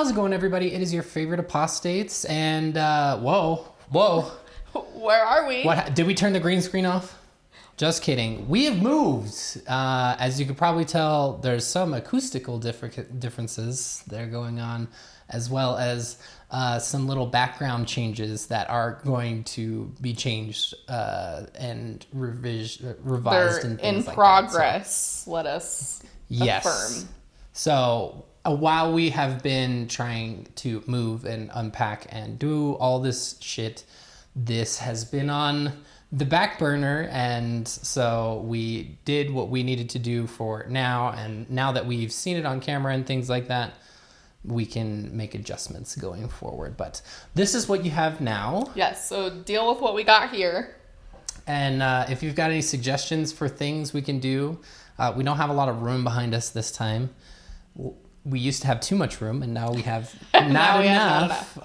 How's it going, everybody? It is your favorite apostates, and whoa. Where are we? What did we turn the green screen off? Just kidding. We have moved. As you could probably tell, there's some acoustical differences that are going on, as well as some little background changes that are going to be changed and revised They're and things in like progress. That. So, let us yes. affirm. So while we have been trying to move and unpack and do all this shit, this has been on the back burner, and so we did what we needed to do for now, and now that we've seen it on camera and things like that, we can make adjustments going forward. But this is what you have now. Yes, so deal with what we got here. And if you've got any suggestions for things we can do, we don't have a lot of room behind us this time. We used to have too much room, and now we have not enough.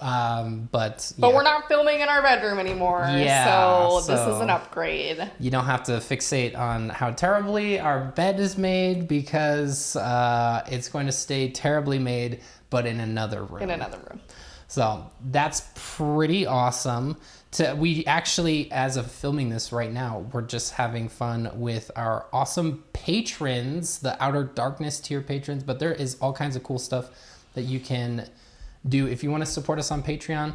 But we're not filming in our bedroom anymore. Yeah, so this is an upgrade. You don't have to fixate on how terribly our bed is made, because it's going to stay terribly made, but in another room. In another room. So that's pretty awesome. We actually, as of filming this right now, we're just having fun with our awesome patrons, the Outer Darkness tier patrons, but there is all kinds of cool stuff that you can do. If you want to support us on Patreon,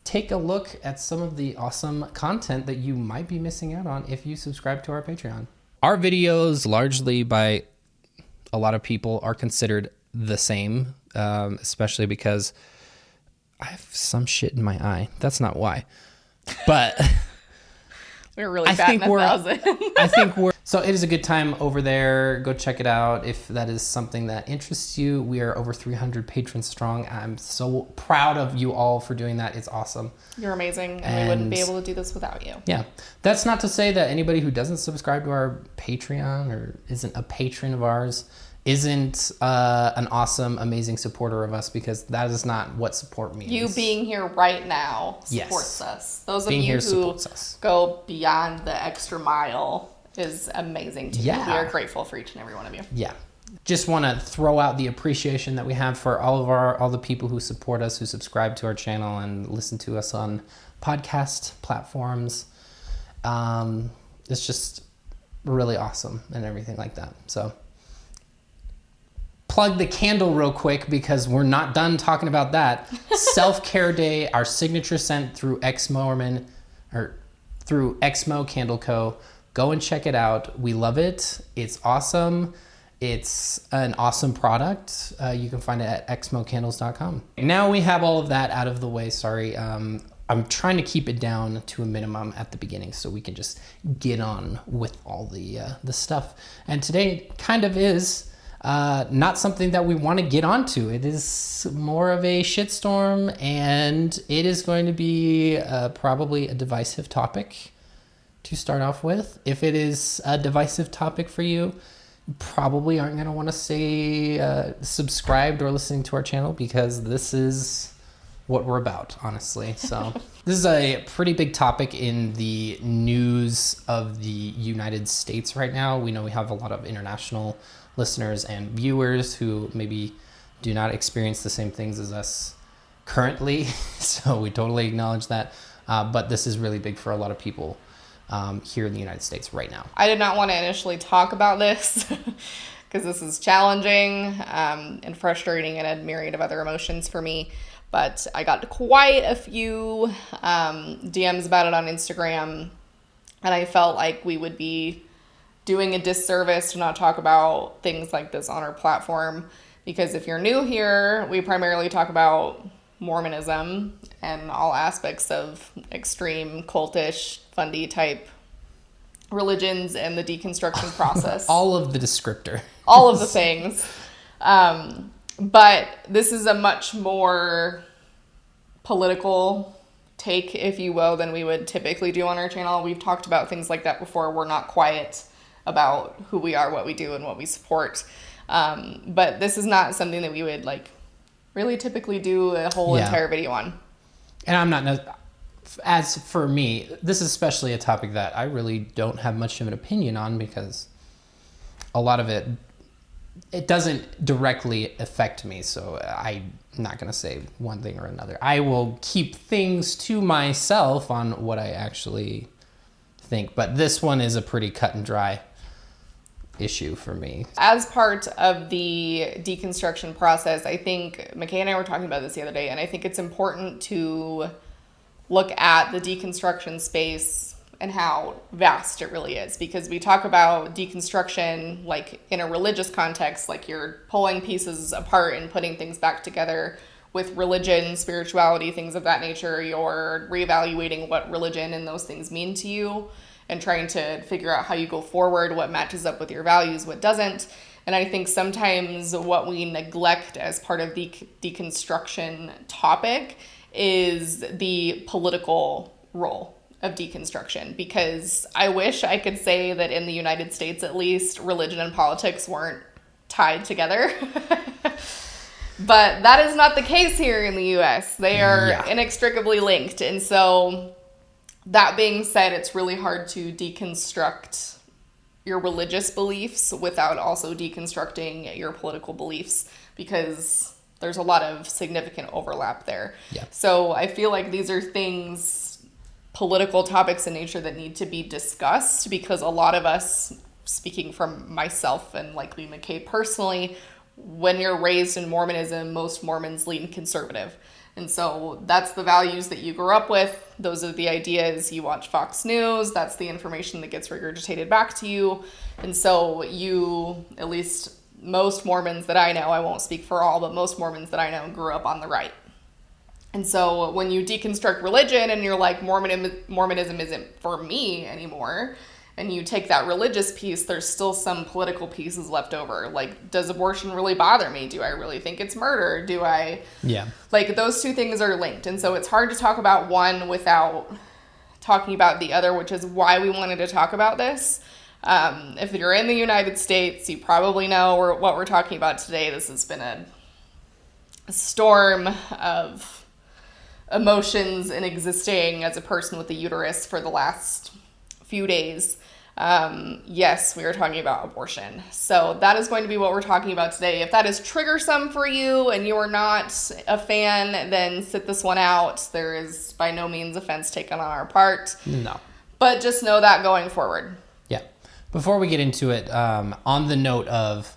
take a look at some of the awesome content that you might be missing out on if you subscribe to our Patreon. Our videos, largely by a lot of people, are considered the same, especially because I have some shit in my eye. That's not why. But we're really batting 1,000. I think we're so it is a good time over there. Go check it out if that is something that interests you. We are over 300 patrons strong. I'm so proud of you all for doing that. It's awesome. You're amazing, and we wouldn't be able to do this without you. Yeah, that's not to say that anybody who doesn't subscribe to our Patreon or isn't a patron of ours isn't an awesome, amazing supporter of us, because that is not what support means. You being here right now supports us. Those of you who go beyond the extra mile is amazing to me. We are grateful for each and every one of you. Yeah. Just want to throw out the appreciation that we have for all the people who support us, who subscribe to our channel and listen to us on podcast platforms. It's just really awesome and everything like that. So plug the candle real quick, because we're not done talking about that. Self-Care Day, our signature scent through Mormon, or through Exmo Candle Co. Go and check it out. We love it. It's awesome. It's an awesome product. You can find it at exmocandles.com. Now we have all of that out of the way. Sorry. I'm trying to keep it down to a minimum at the beginning so we can just get on with all the stuff. And today kind of is not something that we want to get onto. It is more of a shitstorm, and it is going to be probably a divisive topic to start off with. If it is a divisive topic for you, you probably aren't going to want to stay subscribed or listening to our channel, because this is what we're about, honestly. So this is a pretty big topic in the news of the United States right now. We know we have a lot of international listeners and viewers who maybe do not experience the same things as us currently. So we totally acknowledge that. But this is really big for a lot of people here in the United States right now. I did not want to initially talk about this because this is challenging and frustrating and a myriad of other emotions for me. But I got quite a few DMs about it on Instagram, and I felt like we would be doing a disservice to not talk about things like this on our platform, because if you're new here, we primarily talk about Mormonism and all aspects of extreme cultish, fundy type religions and the deconstruction process. All of the descriptor. All of the things. But this is a much more political take, if you will, than we would typically do on our channel. We've talked about things like that before. We're not quiet about who we are, what we do, and what we support. But this is not something that we would really typically do a whole entire video on. And I'm not, as for me, this is especially a topic that I really don't have much of an opinion on, because a lot of it it doesn't directly affect me, so I'm not going to say one thing or another. I will keep things to myself on what I actually think, but this one is a pretty cut and dry issue for me. As part of the deconstruction process, I think McKay and I were talking about this the other day, and I think it's important to look at the deconstruction space and how vast it really is, because we talk about deconstruction like in a religious context, like you're pulling pieces apart and putting things back together. With religion, spirituality, things of that nature, you're reevaluating what religion and those things mean to you and trying to figure out how you go forward, what matches up with your values, what doesn't. And I think sometimes what we neglect as part of the deconstruction topic is the political role of deconstruction, because I wish I could say that in the United States, at least, religion and politics weren't tied together. But that is not the case here in the US. They are inextricably linked. And so that being said, it's really hard to deconstruct your religious beliefs without also deconstructing your political beliefs, because there's a lot of significant overlap there. Yeah. So I feel like these are things, political topics in nature, that need to be discussed, because a lot of us, speaking from myself and likely McKay personally, when you're raised in Mormonism, most Mormons lean conservative. And so that's the values that you grew up with. Those are the ideas. You watch Fox News. That's the information that gets regurgitated back to you. And so you, at least most Mormons that I know, I won't speak for all, but most Mormons that I know grew up on the right. And so when you deconstruct religion and you're like, Mormonism isn't for me anymore, and you take that religious piece, there's still some political pieces left over. Like, does abortion really bother me? Do I really think it's murder? Do I... Yeah. Like, those two things are linked. And so it's hard to talk about one without talking about the other, which is why we wanted to talk about this. If you're in the United States, you probably know what we're talking about today. This has been a storm of emotions in existing as a person with a uterus for the last few days. Yes, we are talking about abortion. So that is going to be what we're talking about today. If that is triggersome for you and you are not a fan, then sit this one out. There is by no means offense taken on our part. No. But just know that going forward. Yeah. Before we get into it, on the note of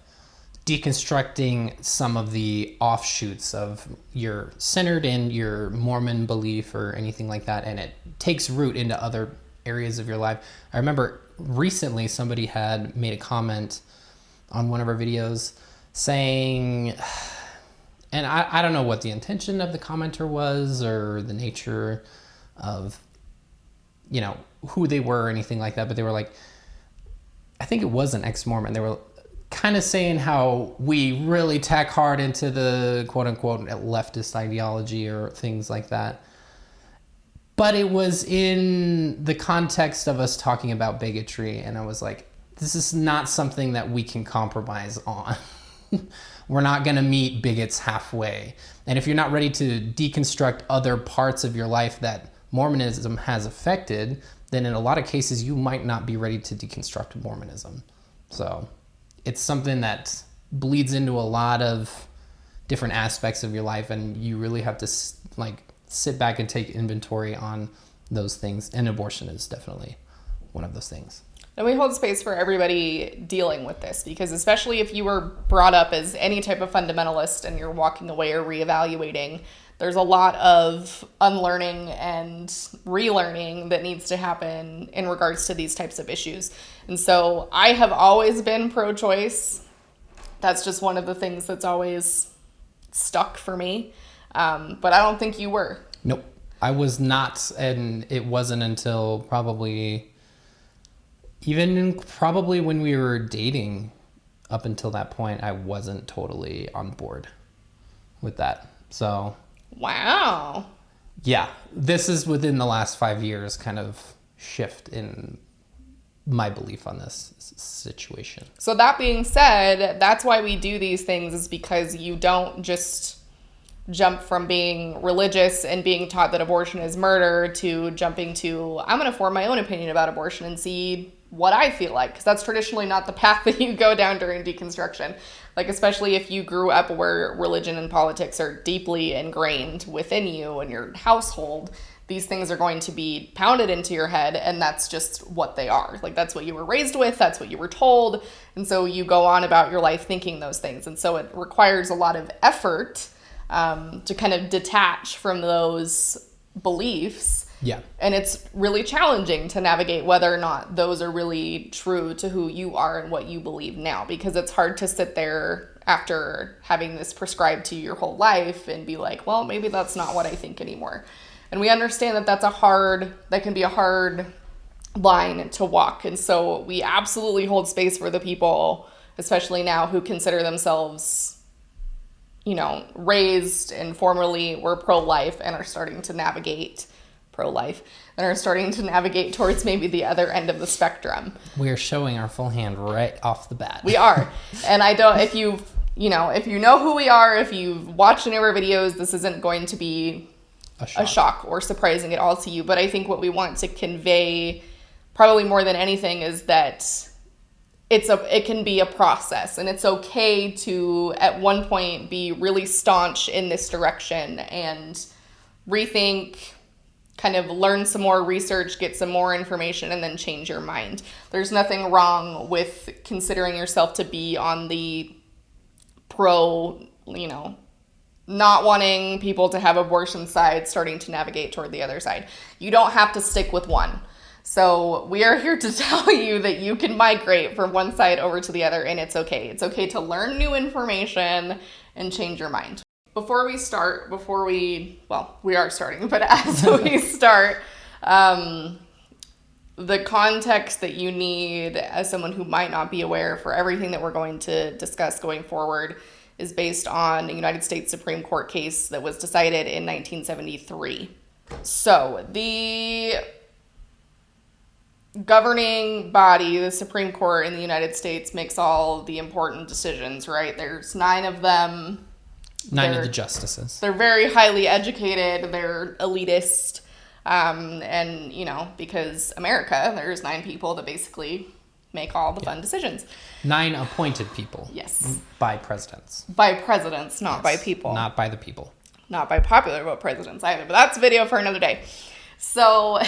deconstructing some of the offshoots of you're centered in your Mormon belief or anything like that, and it takes root into other areas of your life. I remember recently somebody had made a comment on one of our videos saying, and I don't know what the intention of the commenter was or the nature of, you know, who they were or anything like that, but they were like, I think it was an ex-Mormon. They were kind of saying how we really tack hard into the quote-unquote leftist ideology or things like that. But it was in the context of us talking about bigotry, and I was like, this is not something that we can compromise on. We're not going to meet bigots halfway. And if you're not ready to deconstruct other parts of your life that Mormonism has affected, then in a lot of cases you might not be ready to deconstruct Mormonism. So it's something that bleeds into a lot of different aspects of your life, and you really have to sit back and take inventory on those things. And abortion is definitely one of those things. And we hold space for everybody dealing with this, because especially if you were brought up as any type of fundamentalist and you're walking away or reevaluating, there's a lot of unlearning and relearning that needs to happen in regards to these types of issues. And so I have always been pro-choice. That's just one of the things that's always stuck for me. But I don't think you were. Nope. I was not, and it wasn't until probably when we were dating up until that point, I wasn't totally on board with that. So... Wow. Yeah, this is within the last 5 years kind of shift in my belief on this situation. So that being said, that's why we do these things, is because you don't just jump from being religious and being taught that abortion is murder to jumping to, I'm going to form my own opinion about abortion and see what I feel like, because that's traditionally not the path that you go down during deconstruction. Like, especially if you grew up where religion and politics are deeply ingrained within you and your household, these things are going to be pounded into your head, and that's just what they are. Like, that's what you were raised with, that's what you were told, and so you go on about your life thinking those things. And so it requires a lot of effort to kind of detach from those beliefs. Yeah. And it's really challenging to navigate whether or not those are really true to who you are and what you believe now, because it's hard to sit there after having this prescribed to you your whole life and be like, well, maybe that's not what I think anymore. And we understand that that can be a hard line to walk. And so we absolutely hold space for the people, especially now, who consider themselves, raised and formerly were pro-life and are starting to navigate towards maybe the other end of the spectrum. We are showing our full hand right off the bat. We are. And if you know who we are, if you've watched any of our videos, this isn't going to be a shock or surprising at all to you. But I think what we want to convey, probably more than anything, is that it can be a process, and it's okay to at one point be really staunch in this direction and rethink, kind of learn some more research, get some more information, and then change your mind. There's nothing wrong with considering yourself to be on the pro, not wanting people to have abortion side, starting to navigate toward the other side. You don't have to stick with one. So we are here to tell you that you can migrate from one side over to the other, and it's okay. It's okay to learn new information and change your mind. We are starting, but as we start, the context that you need as someone who might not be aware for everything that we're going to discuss going forward is based on a United States Supreme Court case that was decided in 1973. So the governing body, the Supreme Court in the United States, makes all the important decisions, right? There's 9 of them. 9 of the justices. They're very highly educated. They're elitist. And, because America, there's 9 people that basically make all the fun decisions. 9 appointed people. Yes. By presidents. By presidents, not by people. Not by the people. Not by popular vote presidents either, but that's a video for another day. So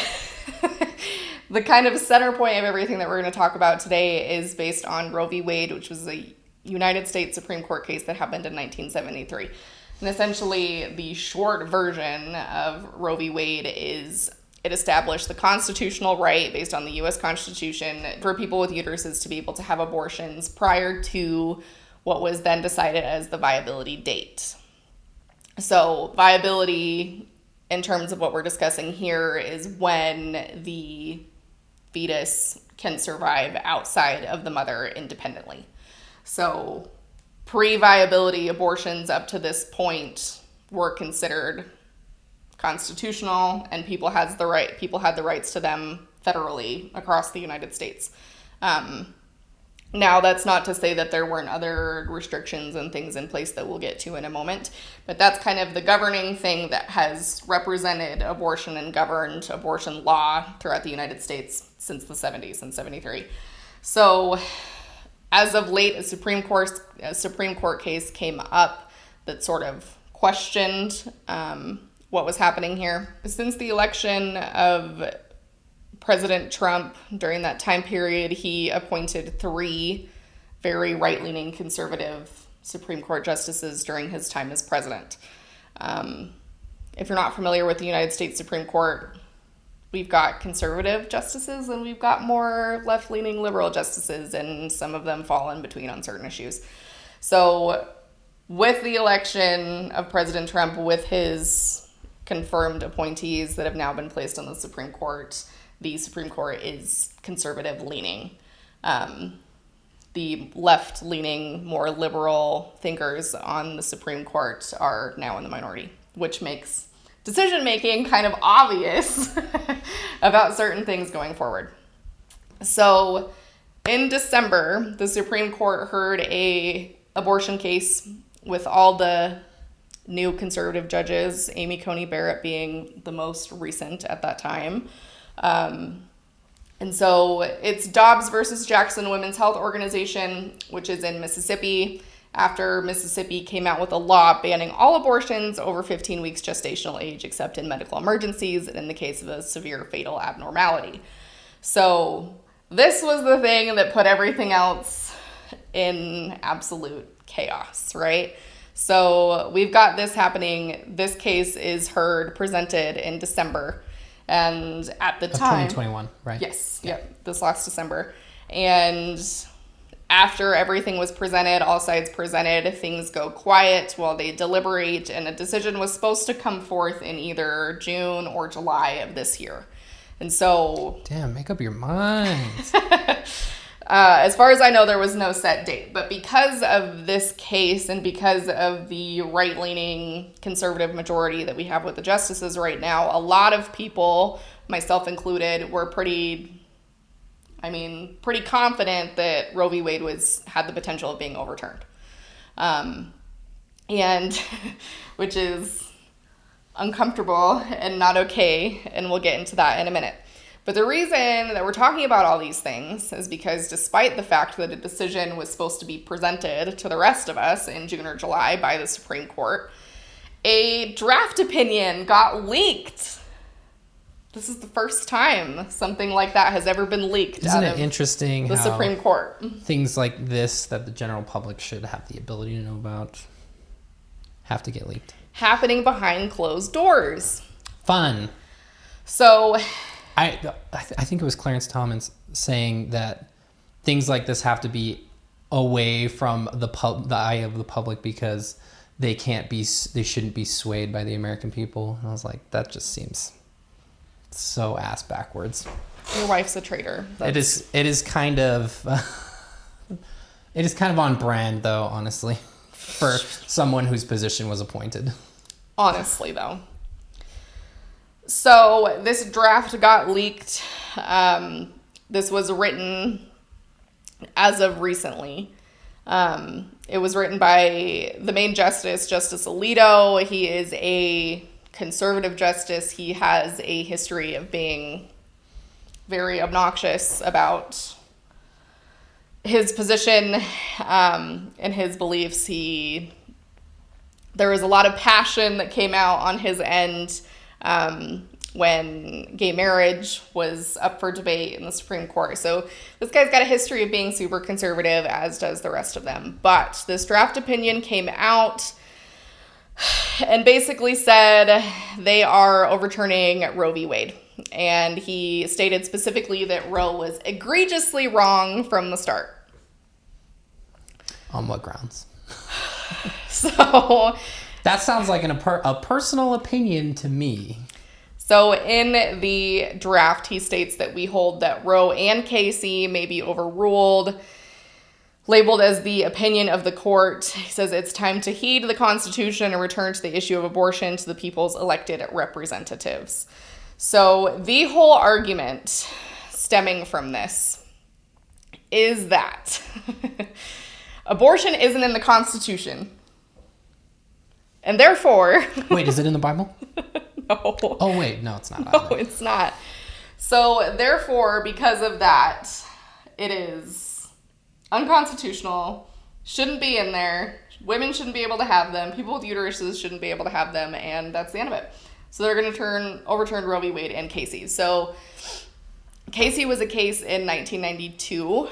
the kind of center point of everything that we're going to talk about today is based on Roe v. Wade, which was a United States Supreme Court case that happened in 1973. And essentially, the short version of Roe v. Wade is it established the constitutional right based on the U.S. Constitution for people with uteruses to be able to have abortions prior to what was then decided as the viability date. So viability, in terms of what we're discussing here, is when the fetus can survive outside of the mother independently. So pre-viability abortions up to this point were considered constitutional, and people had the rights to them federally across the United States. Now, that's not to say that there weren't other restrictions and things in place that we'll get to in a moment, but that's kind of the governing thing that has represented abortion and governed abortion law throughout the United States since the 70s and 73. So as of late, a Supreme Court case came up that sort of questioned what was happening here. Since the election of President Trump, during that time period, he appointed 3 very right-leaning conservative Supreme Court justices during his time as president. If you're not familiar with the United States Supreme Court, we've got conservative justices and we've got more left-leaning liberal justices, and some of them fall in between on certain issues. So with the election of President Trump, with his confirmed appointees that have now been placed on the Supreme Court is conservative-leaning. The left-leaning, more liberal thinkers on the Supreme Court are now in the minority, which makes decision-making kind of obvious about certain things going forward. So in December, the Supreme Court heard a abortion case with all the new conservative judges, Amy Coney Barrett being the most recent at that time. And so it's Dobbs versus Jackson Women's Health Organization, which is in Mississippi, after Mississippi came out with a law banning all abortions over 15 weeks gestational age, except in medical emergencies and in the case of a severe fatal abnormality. So this was the thing that put everything else in absolute chaos, right? So we've got this happening. This case is presented in December. And at the time... 2021, right? Yes. Yeah. Yep. This last December. And after everything was presented, all sides presented, things go quiet while they deliberate, and a decision was supposed to come forth in either June or July of this year. And so... Damn, make up your mind. As far as I know, there was no set date. But because of this case and because of the right-leaning conservative majority that we have with the justices right now, a lot of people, myself included, were pretty confident that Roe v. Wade had the potential of being overturned. And which is uncomfortable and not okay, and we'll get into that in a minute. But the reason that we're talking about all these things is because despite the fact that a decision was supposed to be presented to the rest of us in June or July by the Supreme Court, a draft opinion got leaked. This is the first time something like that has ever been leaked. Isn't it interesting the how Supreme Court? Things like this that the general public should have the ability to know about have to get leaked? Happening behind closed doors. Fun. So... I think it was Clarence Thomas saying that things like this have to be away from the eye of the public because they shouldn't be swayed by the American people. And I was like, that just seems so ass backwards. Your wife's a traitor. It is kind of on brand though, honestly, for someone whose position was appointed. Honestly though. So this draft got leaked. This was written as of recently. It was written by the main justice, Justice Alito. He is a conservative justice. He has a history of being very obnoxious about his position and his beliefs. There was a lot of passion that came out on his end when gay marriage was up for debate in the Supreme Court. So this guy's got a history of being super conservative, as does the rest of them. But this draft opinion came out and basically said they are overturning Roe v. Wade. And he stated specifically that Roe was egregiously wrong from the start. On what grounds? So... That sounds like a personal opinion to me. So in the draft, he states that we hold that Roe and Casey may be overruled, labeled as the opinion of the court. He says it's time to heed the Constitution and return to the issue of abortion to the people's elected representatives. So the whole argument stemming from this is that abortion isn't in the Constitution. And therefore... Wait, is it in the Bible? No. Oh, wait. No, it's not. No, it's not. So, therefore, because of that, it is unconstitutional, shouldn't be in there, women shouldn't be able to have them, people with uteruses shouldn't be able to have them, and that's the end of it. So they're going to overturn Roe v. Wade and Casey. So Casey was a case in 1992.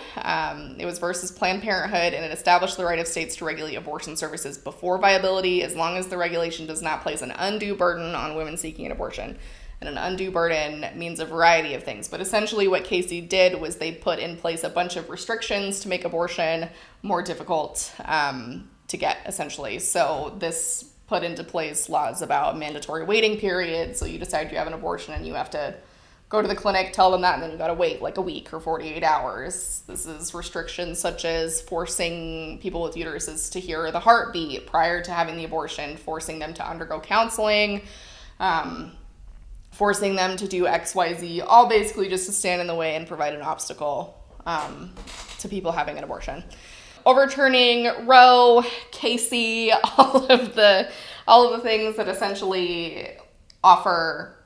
It was versus Planned Parenthood, and it established the right of states to regulate abortion services before viability, as long as the regulation does not place an undue burden on women seeking an abortion. And an undue burden means a variety of things. But essentially what Casey did was they put in place a bunch of restrictions to make abortion more difficult to get, essentially. So this put into place laws about mandatory waiting periods. So you decide you have an abortion and you have to go to the clinic, tell them that, and then you got to wait like a week or 48 hours. This is restrictions such as forcing people with uteruses to hear the heartbeat prior to having the abortion, forcing them to undergo counseling, forcing them to do XYZ, all basically just to stand in the way and provide an obstacle to people having an abortion. Overturning Roe, Casey, all of the things that essentially offer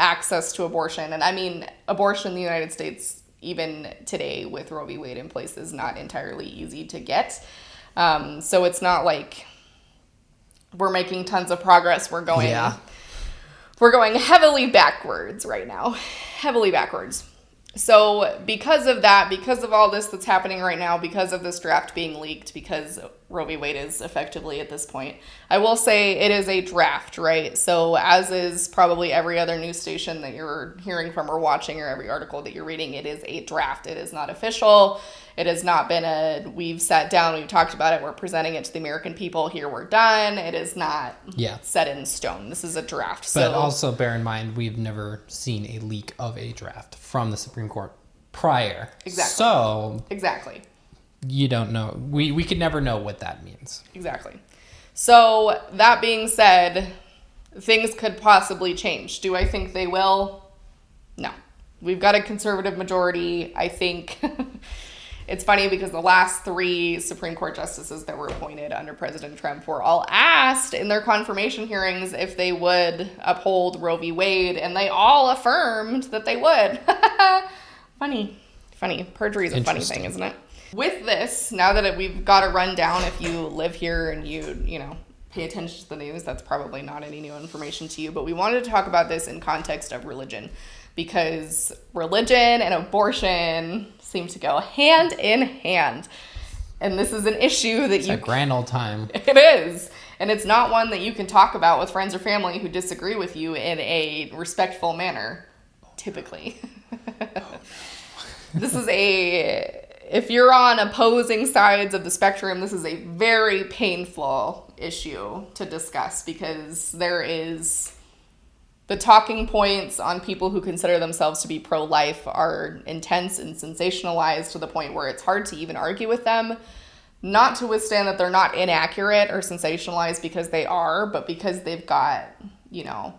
access to abortion. And I mean, abortion in the United States, even today with Roe v. Wade in place, is not entirely easy to get. So it's not like we're making tons of progress. We're going heavily backwards right now. Heavily backwards. So because of that, because of all this that's happening right now, because of this draft being leaked, because Roe v. Wade is effectively at this point, I will say it is a draft, right? So as is probably every other news station that you're hearing from or watching, or every article that you're reading, it is a draft. It is not official. It has not been we've sat down, we've talked about it, we're presenting it to the American people, here we're done. It is not set in stone. This is a draft. But also bear in mind, we've never seen a leak of a draft from the Supreme Court prior. Exactly. So exactly. You don't know. We could never know what that means. Exactly. So that being said, things could possibly change. Do I think they will? No. We've got a conservative majority. I think it's funny because the last 3 Supreme Court justices that were appointed under President Trump were all asked in their confirmation hearings if they would uphold Roe v. Wade, and they all affirmed that they would. Funny. Perjury is a funny thing, isn't it? With this, now that we've got a rundown, if you live here and you know, pay attention to the news, that's probably not any new information to you, but we wanted to talk about this in context of religion, because religion and abortion seem to go hand in hand. And this is an issue that it's a grand old time. It is. And it's not one that you can talk about with friends or family who disagree with you in a respectful manner, typically. This is if you're on opposing sides of the spectrum, this is a very painful issue to discuss, because there is the talking points on people who consider themselves to be pro-life are intense and sensationalized to the point where it's hard to even argue with them. Not to withstand that they're not inaccurate or sensationalized, because they are, but because they've got, you know,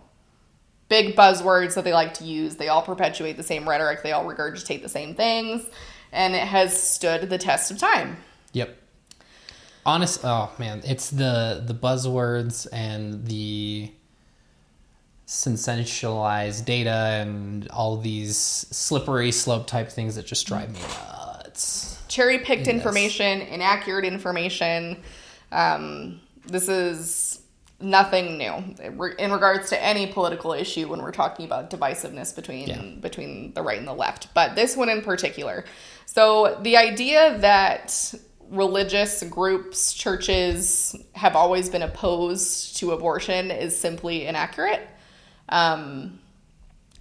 big buzzwords that they like to use. They all perpetuate the same rhetoric. They all regurgitate the same things. And it has stood the test of time. Yep. Oh man, it's the buzzwords and the sensationalized data and all these slippery slope type things that just drive me nuts. Cherry-picked information, inaccurate information. This is nothing new in regards to any political issue when we're talking about divisiveness between the right and the left. But this one in particular. So the idea that religious groups, churches have always been opposed to abortion is simply inaccurate.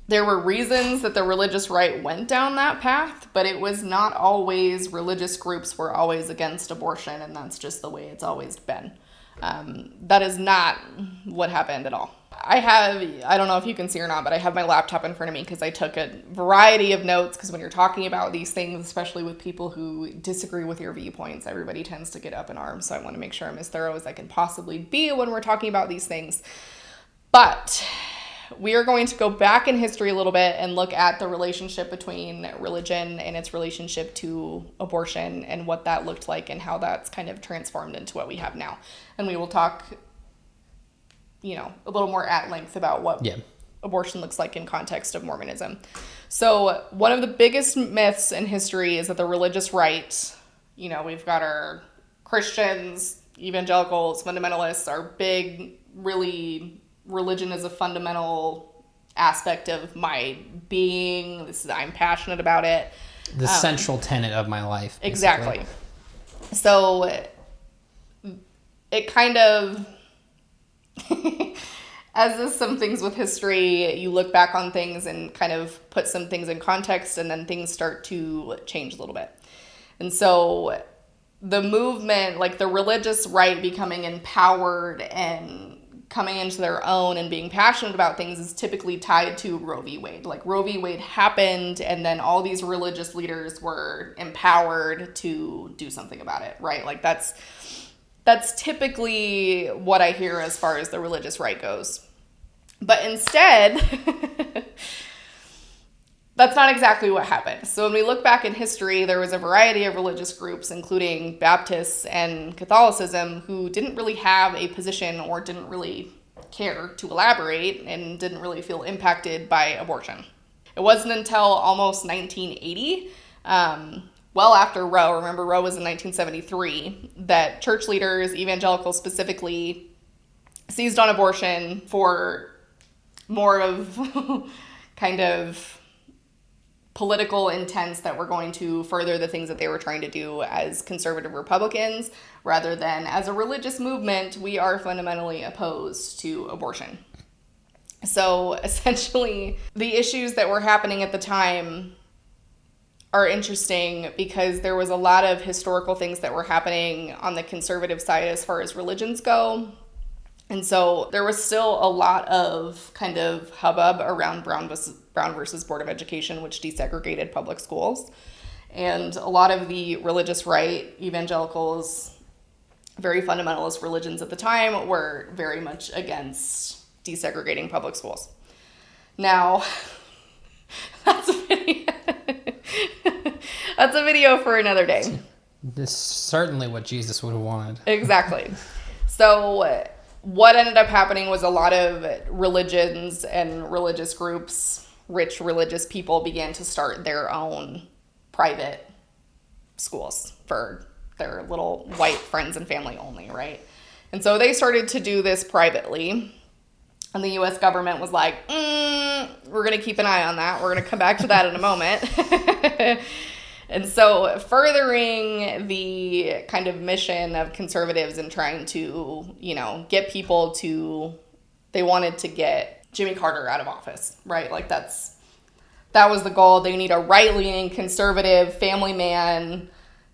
There were reasons that the religious right went down that path, but it was not always religious groups were always against abortion, and that's just the way it's always been. That is not what happened at all. I don't know if you can see or not, but I have my laptop in front of me because I took a variety of notes, because when you're talking about these things, especially with people who disagree with your viewpoints, everybody tends to get up in arms. So I want to make sure I'm as thorough as I can possibly be when we're talking about these things. But we are going to go back in history a little bit and look at the relationship between religion and its relationship to abortion and what that looked like and how that's kind of transformed into what we have now. And we will talk, you know, a little more at length about what abortion looks like in context of Mormonism. So one of the biggest myths in history is that the religious right, you know, we've got our Christians, evangelicals, fundamentalists, our big, really, religion is a fundamental aspect of my being. I'm passionate about it. The central tenet of my life. Basically. Exactly. So it kind of, as is some things with history, you look back on things and kind of put some things in context, and then things start to change a little bit. And so the movement, like the religious right becoming empowered and coming into their own and being passionate about things, is typically tied to Roe v. Wade. Like Roe v. Wade happened, and then all these religious leaders were empowered to do something about it, right? Like that's typically what I hear as far as the religious right goes. But instead, that's not exactly what happened. So when we look back in history, there was a variety of religious groups, including Baptists and Catholicism, who didn't really have a position or didn't really care to elaborate and didn't really feel impacted by abortion. It wasn't until almost 1980, well after Roe, remember Roe was in 1973, that church leaders, evangelicals specifically, seized on abortion for more of kind of political intents that were going to further the things that they were trying to do as conservative Republicans, rather than as a religious movement, we are fundamentally opposed to abortion. So essentially, the issues that were happening at the time are interesting because there was a lot of historical things that were happening on the conservative side as far as religions go. And so there was still a lot of kind of hubbub around Brown versus Board of Education, which desegregated public schools. And a lot of the religious right, evangelicals, very fundamentalist religions at the time were very much against desegregating public schools. Now, that's a video for another day. This is certainly what Jesus would have wanted. Exactly. So what ended up happening was a lot of religions and religious groups, rich religious people, began to start their own private schools for their little white friends and family only, right? And so they started to do this privately. And the U.S. government was like, we're going to keep an eye on that. We're going to come back to that in a moment. And so furthering the kind of mission of conservatives and trying to, get people to, they wanted to get Jimmy Carter out of office, right? Like that was the goal. They need a right-leaning, conservative family man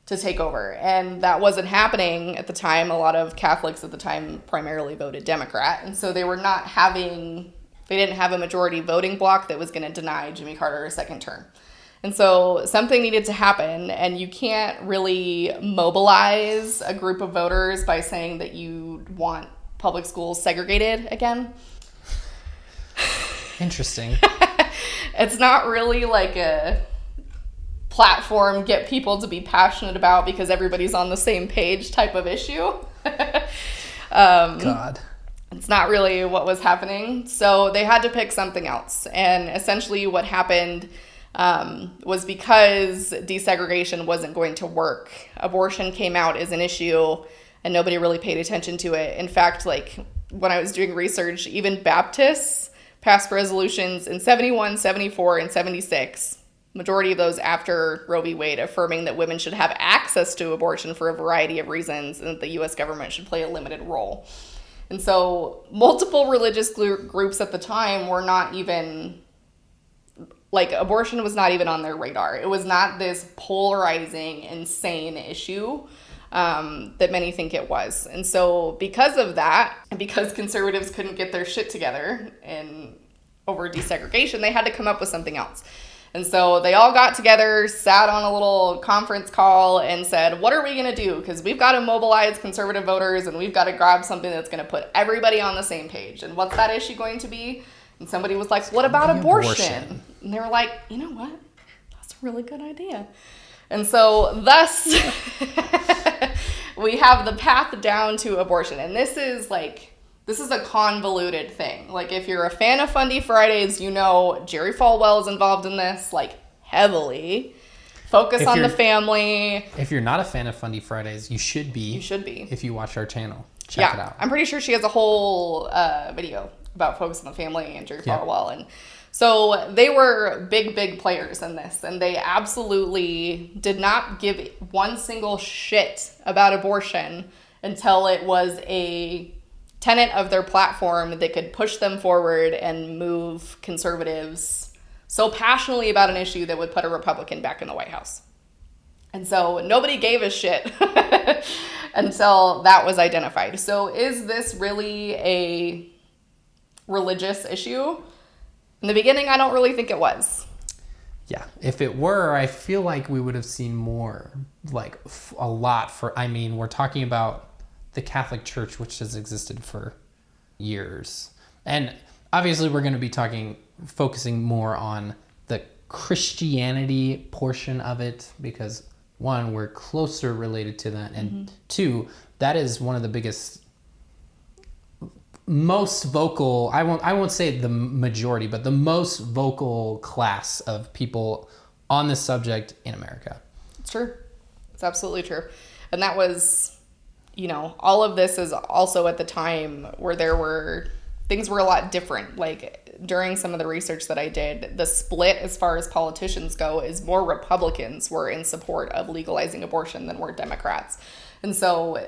to take over. And that wasn't happening at the time. A lot of Catholics at the time primarily voted Democrat. And so they didn't have a majority voting bloc that was going to deny Jimmy Carter a second term. And so something needed to happen, and you can't really mobilize a group of voters by saying that you want public schools segregated again. Interesting. It's not really like a platform get people to be passionate about because everybody's on the same page type of issue. God. It's not really what was happening. So they had to pick something else. And essentially what happened was because desegregation wasn't going to work, abortion came out as an issue and nobody really paid attention to it. In fact, like when I was doing research, even Baptists passed resolutions in 71, 74, and 76, majority of those after Roe v. Wade, affirming that women should have access to abortion for a variety of reasons and that the U.S. government should play a limited role. And so multiple religious groups at the time were not even, like, abortion was not even on their radar. It was not this polarizing, insane issue that many think it was. And so because of that, and because conservatives couldn't get their shit together over desegregation, they had to come up with something else. And so they all got together, sat on a little conference call and said, what are we going to do? Because we've got to mobilize conservative voters and we've got to grab something that's going to put everybody on the same page. And what's that issue going to be? And somebody was like, what about abortion? And they were like, you know what? That's a really good idea. And so thus, we have the path down to abortion. And this is a convoluted thing. Like, if you're a fan of Fundy Fridays, you know Jerry Falwell is involved in this, like, heavily. Focus on the family. If you're not a fan of Fundy Fridays, you should be. You should be. If you watch our channel. Check it out. I'm pretty sure she has a whole video about Focus on the Family and Jerry Falwell. And so they were big, big players in this. And they absolutely did not give one single shit about abortion until it was a tenet of their platform that could push them forward and move conservatives so passionately about an issue that would put a Republican back in the White House. And so nobody gave a shit until that was identified. So is this really a religious issue? In the beginning, I don't really think it was. Yeah, if it were, I feel like we would have seen more, like a lot we're talking about the Catholic Church, which has existed for years. And obviously we're going to be focusing more on the Christianity portion of it because, one, we're closer related to that, and two, that is one of the biggest most vocal, I won't say the majority, but the most vocal class of people on this subject in America. It's true. It's absolutely true. And that was, all of this is also at the time where things were a lot different. Like during some of the research that I did, the split as far as politicians go is more Republicans were in support of legalizing abortion than were Democrats. And so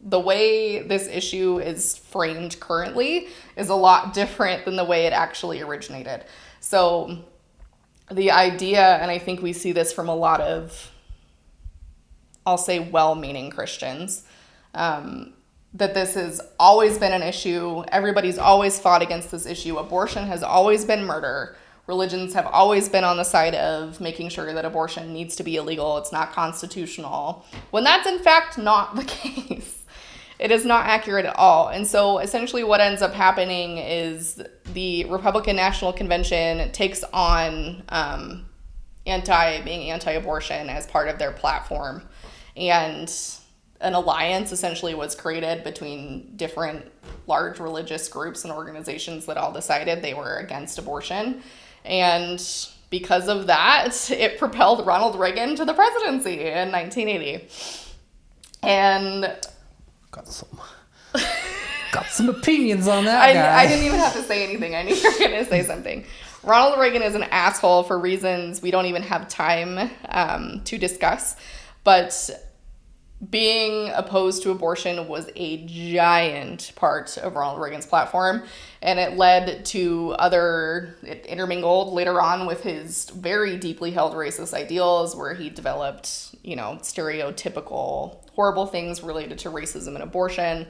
the way this issue is framed currently is a lot different than the way it actually originated. So the idea, and I think we see this from a lot of, I'll say, well-meaning Christians, that this has always been an issue. Everybody's always fought against this issue. Abortion has always been murder. Religions have always been on the side of making sure that abortion needs to be illegal. It's not constitutional. When that's in fact not the case. It is not accurate at all. And so essentially what ends up happening is the Republican National Convention takes on being anti-abortion as part of their platform. And an alliance essentially was created between different large religious groups and organizations that all decided they were against abortion. And because of that, it propelled Ronald Reagan to the presidency in 1980. And got some opinions on that guy. I didn't even have to say anything. I knew you were going to say something. Ronald Reagan is an asshole for reasons we don't even have time to discuss. But being opposed to abortion was a giant part of Ronald Reagan's platform. And it led to it intermingled later on with his very deeply held racist ideals, where he developed, stereotypical horrible things related to racism and abortion.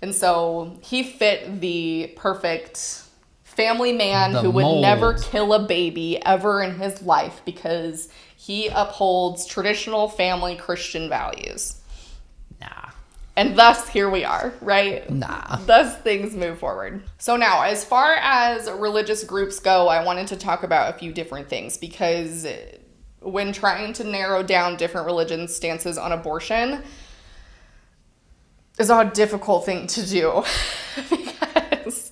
And so he fit the perfect family man who would never kill a baby ever in his life because he upholds traditional family Christian values. Nah. And thus, here we are, right? Nah. Thus, things move forward. So now, as far as religious groups go, I wanted to talk about a few different things, because when trying to narrow down different religions' stances on abortion is a difficult thing to do because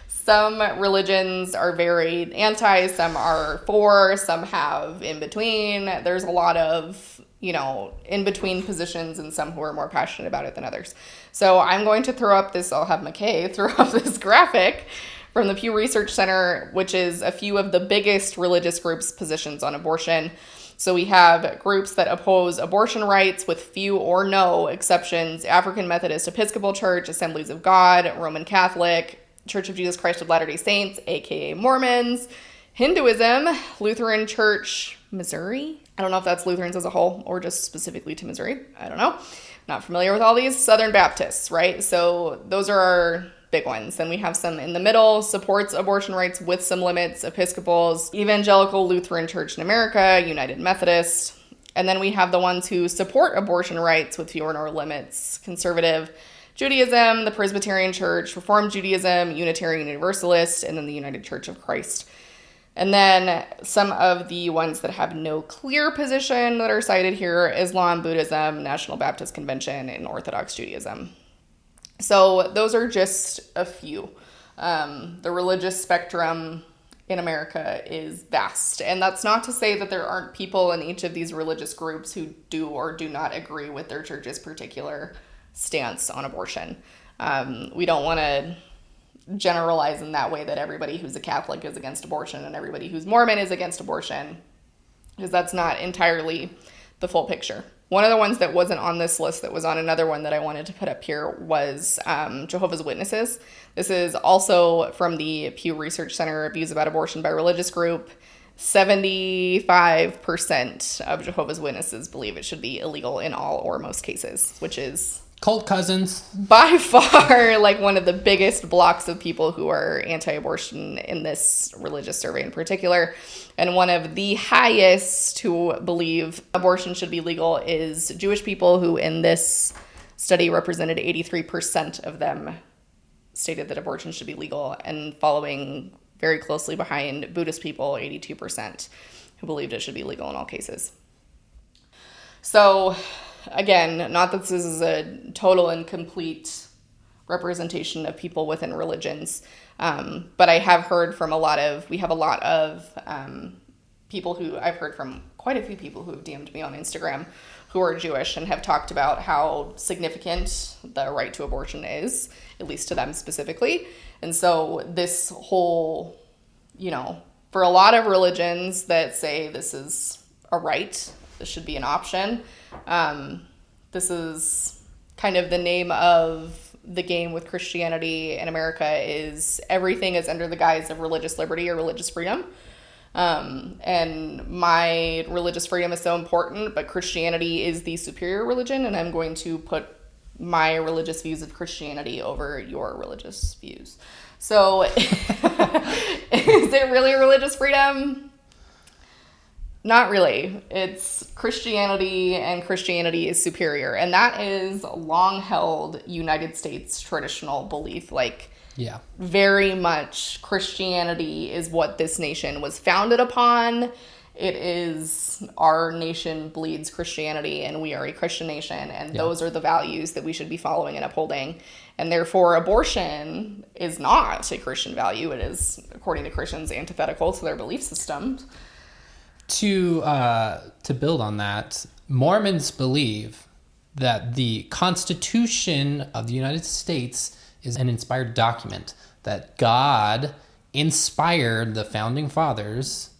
some religions are very anti, some are for, some have in between. There's a lot of, in between positions, and some who are more passionate about it than others. So I'm going to I'll have McKay throw up this graphic from the Pew Research Center, which is a few of the biggest religious groups' positions on abortion. So we have groups that oppose abortion rights with few or no exceptions: African Methodist Episcopal Church, Assemblies of God, Roman Catholic, Church of Jesus Christ of Latter-day Saints, aka Mormons, Hinduism, Lutheran Church, Missouri. I don't know if that's Lutherans as a whole or just specifically to Missouri. I don't know. Not familiar with all these. Southern Baptists, right? So those are our big ones. Then we have some in the middle, supports abortion rights with some limits: Episcopals, Evangelical Lutheran Church in America, United Methodist. And then we have the ones who support abortion rights with fewer or limits: Conservative Judaism, the Presbyterian Church, Reformed Judaism, Unitarian Universalist, and then the United Church of Christ. And then some of the ones that have no clear position that are cited here: Islam, Buddhism, National Baptist Convention, and Orthodox Judaism. So those are just a few. The religious spectrum in America is vast. And that's not to say that there aren't people in each of these religious groups who do or do not agree with their church's particular stance on abortion. We don't want to generalize in that way that everybody who's a Catholic is against abortion and everybody who's Mormon is against abortion, because that's not entirely the full picture. One of the ones that wasn't on this list that was on another one that I wanted to put up here was Jehovah's Witnesses. This is also from the Pew Research Center, Views About Abortion by Religious Group. 75% of Jehovah's Witnesses believe it should be illegal in all or most cases, which is cult cousins. By far, like, one of the biggest blocks of people who are anti-abortion in this religious survey in particular. And one of the highest who believe abortion should be legal is Jewish people, who in this study represented 83% of them stated that abortion should be legal, and following very closely behind Buddhist people, 82%, who believed it should be legal in all cases. So again, not that this is a total and complete representation of people within religions. But I have heard from we have a lot of people who, I've heard from quite a few people who have DM'd me on Instagram who are Jewish and have talked about how significant the right to abortion is, at least to them specifically. And so this whole, for a lot of religions that say this is a right, this should be an option, this is kind of the name of the game with Christianity in America, is everything is under the guise of religious liberty or religious freedom. And my religious freedom is so important, but Christianity is the superior religion, and I'm going to put my religious views of Christianity over your religious views. So is it really religious freedom? Not really. It's Christianity, and Christianity is superior. And that is a long-held United States traditional belief. Yeah. Very much Christianity is what this nation was founded upon. It is, our nation bleeds Christianity, and we are a Christian nation, and those are the values that we should be following and upholding. And therefore, abortion is not a Christian value. It is, according to Christians, antithetical to their belief system. To build on that, Mormons believe that the Constitution of the United States is an inspired document, that God inspired the founding fathers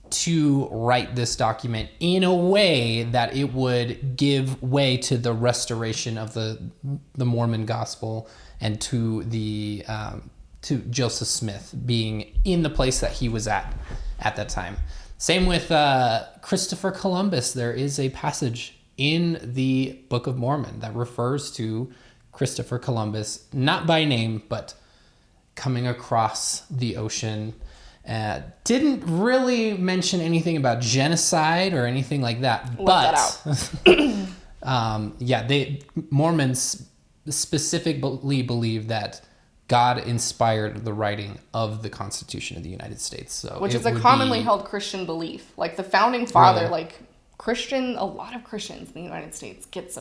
to write this document in a way that it would give way to the restoration of the Mormon gospel, and to to Joseph Smith being in the place that he was at that time. Same with Christopher Columbus. There is a passage in the Book of Mormon that refers to Christopher Columbus, not by name, but coming across the ocean. Didn't really mention anything about genocide or anything like that. Mormons specifically believe that God inspired the writing of the Constitution of the United States. Which is a commonly held Christian belief. Like the founding father, a lot of Christians in the United States get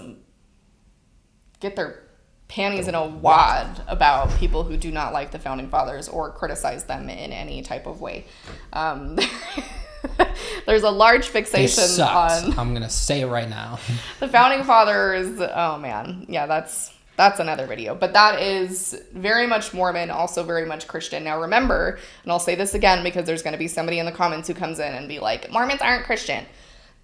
their panties in a wad about people who do not like the founding fathers or criticize them in any type of way. There's a large fixation on... I'm going to say it right now. The founding fathers, oh man. Yeah, that's another video. But that is very much Mormon, also very much Christian. Now remember, and I'll say this again because there's going to be somebody in the comments who comes in and be like, Mormons aren't Christian.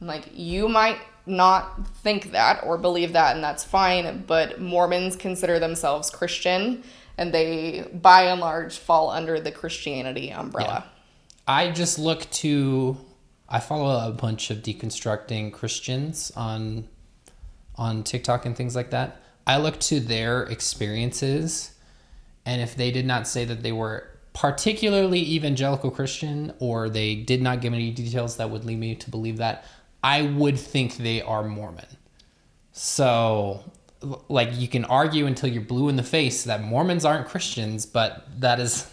I'm like, you might not think that or believe that, and that's fine, but Mormons consider themselves Christian, and they, by and large, fall under the Christianity umbrella. Yeah. I follow a bunch of deconstructing Christians on TikTok and things like that. I look to their experiences, and if they did not say that they were particularly evangelical Christian, or they did not give any details that would lead me to believe that, I would think they are Mormon. So, you can argue until you're blue in the face that Mormons aren't Christians, but that is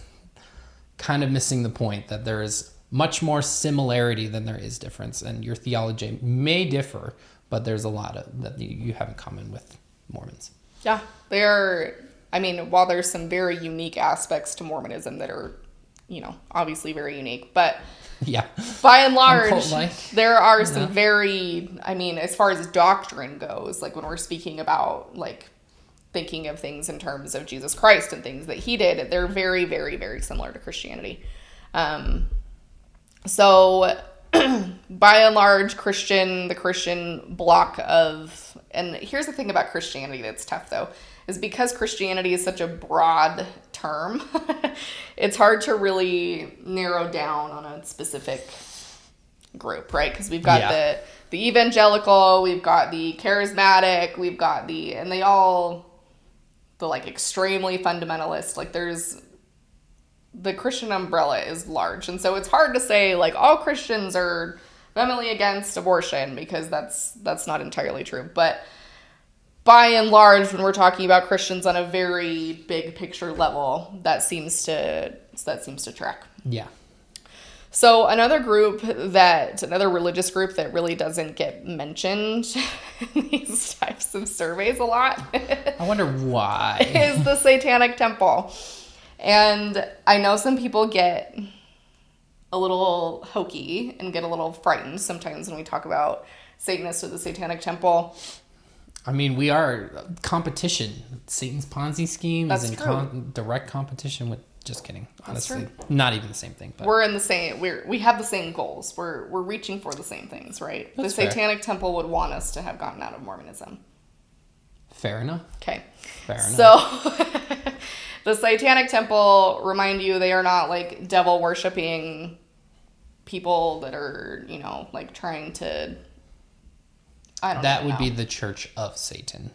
kind of missing the point, that there is much more similarity than there is difference, and your theology may differ, but there's a lot that you have in common with Mormons. Yeah, they are. I mean, while there's some very unique aspects to Mormonism that are, obviously very unique, but yeah, by and large, there are some very, as far as doctrine goes, when we're speaking about, thinking of things in terms of Jesus Christ and things that he did, they're very, very, very similar to Christianity. So, by and large, the Christian block of, and here's the thing about Christianity that's tough, though, is because Christianity is such a broad term, it's hard to really narrow down on a specific group, right? Because we've got the evangelical, we've got the charismatic, we've got and they all, the extremely fundamentalist, there's, the Christian umbrella is large. And so it's hard to say, all Christians are vehemently against abortion, because that's not entirely true. But by and large, when we're talking about Christians on a very big picture level, that seems to track. Yeah. So another religious group that really doesn't get mentioned in these types of surveys a lot I wonder why. is the Satanic Temple. And I know some people get a little hokey and get a little frightened sometimes when we talk about Satanists or the Satanic Temple. I mean, we are competition. Satan's Ponzi scheme That's is in true. direct competition with. Just kidding. Honestly, true. not even the same thing. But We're in the same. We have the same goals. We're reaching for the same things, right? That's the fair. Satanic Temple would want us to have gotten out of Mormonism. fair enough. Okay. Fair enough. So, the Satanic Temple, remind you, they are not like devil worshipping people that are, like trying to. I don't know. That would be the Church of Satan.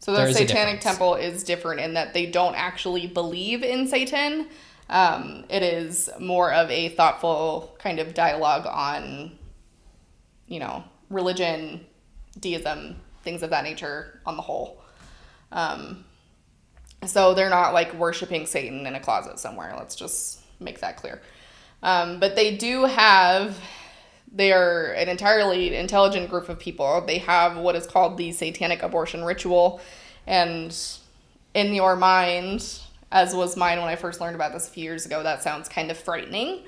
So there the is a Satanic difference. Temple is different in that they don't actually believe in Satan. It is more of a thoughtful kind of dialogue on, religion, deism, things of that nature on the whole. So they're not like worshiping Satan in a closet somewhere. Let's just make that clear. But they are an entirely intelligent group of people. They have what is called the satanic abortion ritual. And in your mind, as was mine when I first learned about this a few years ago, that sounds kind of frightening.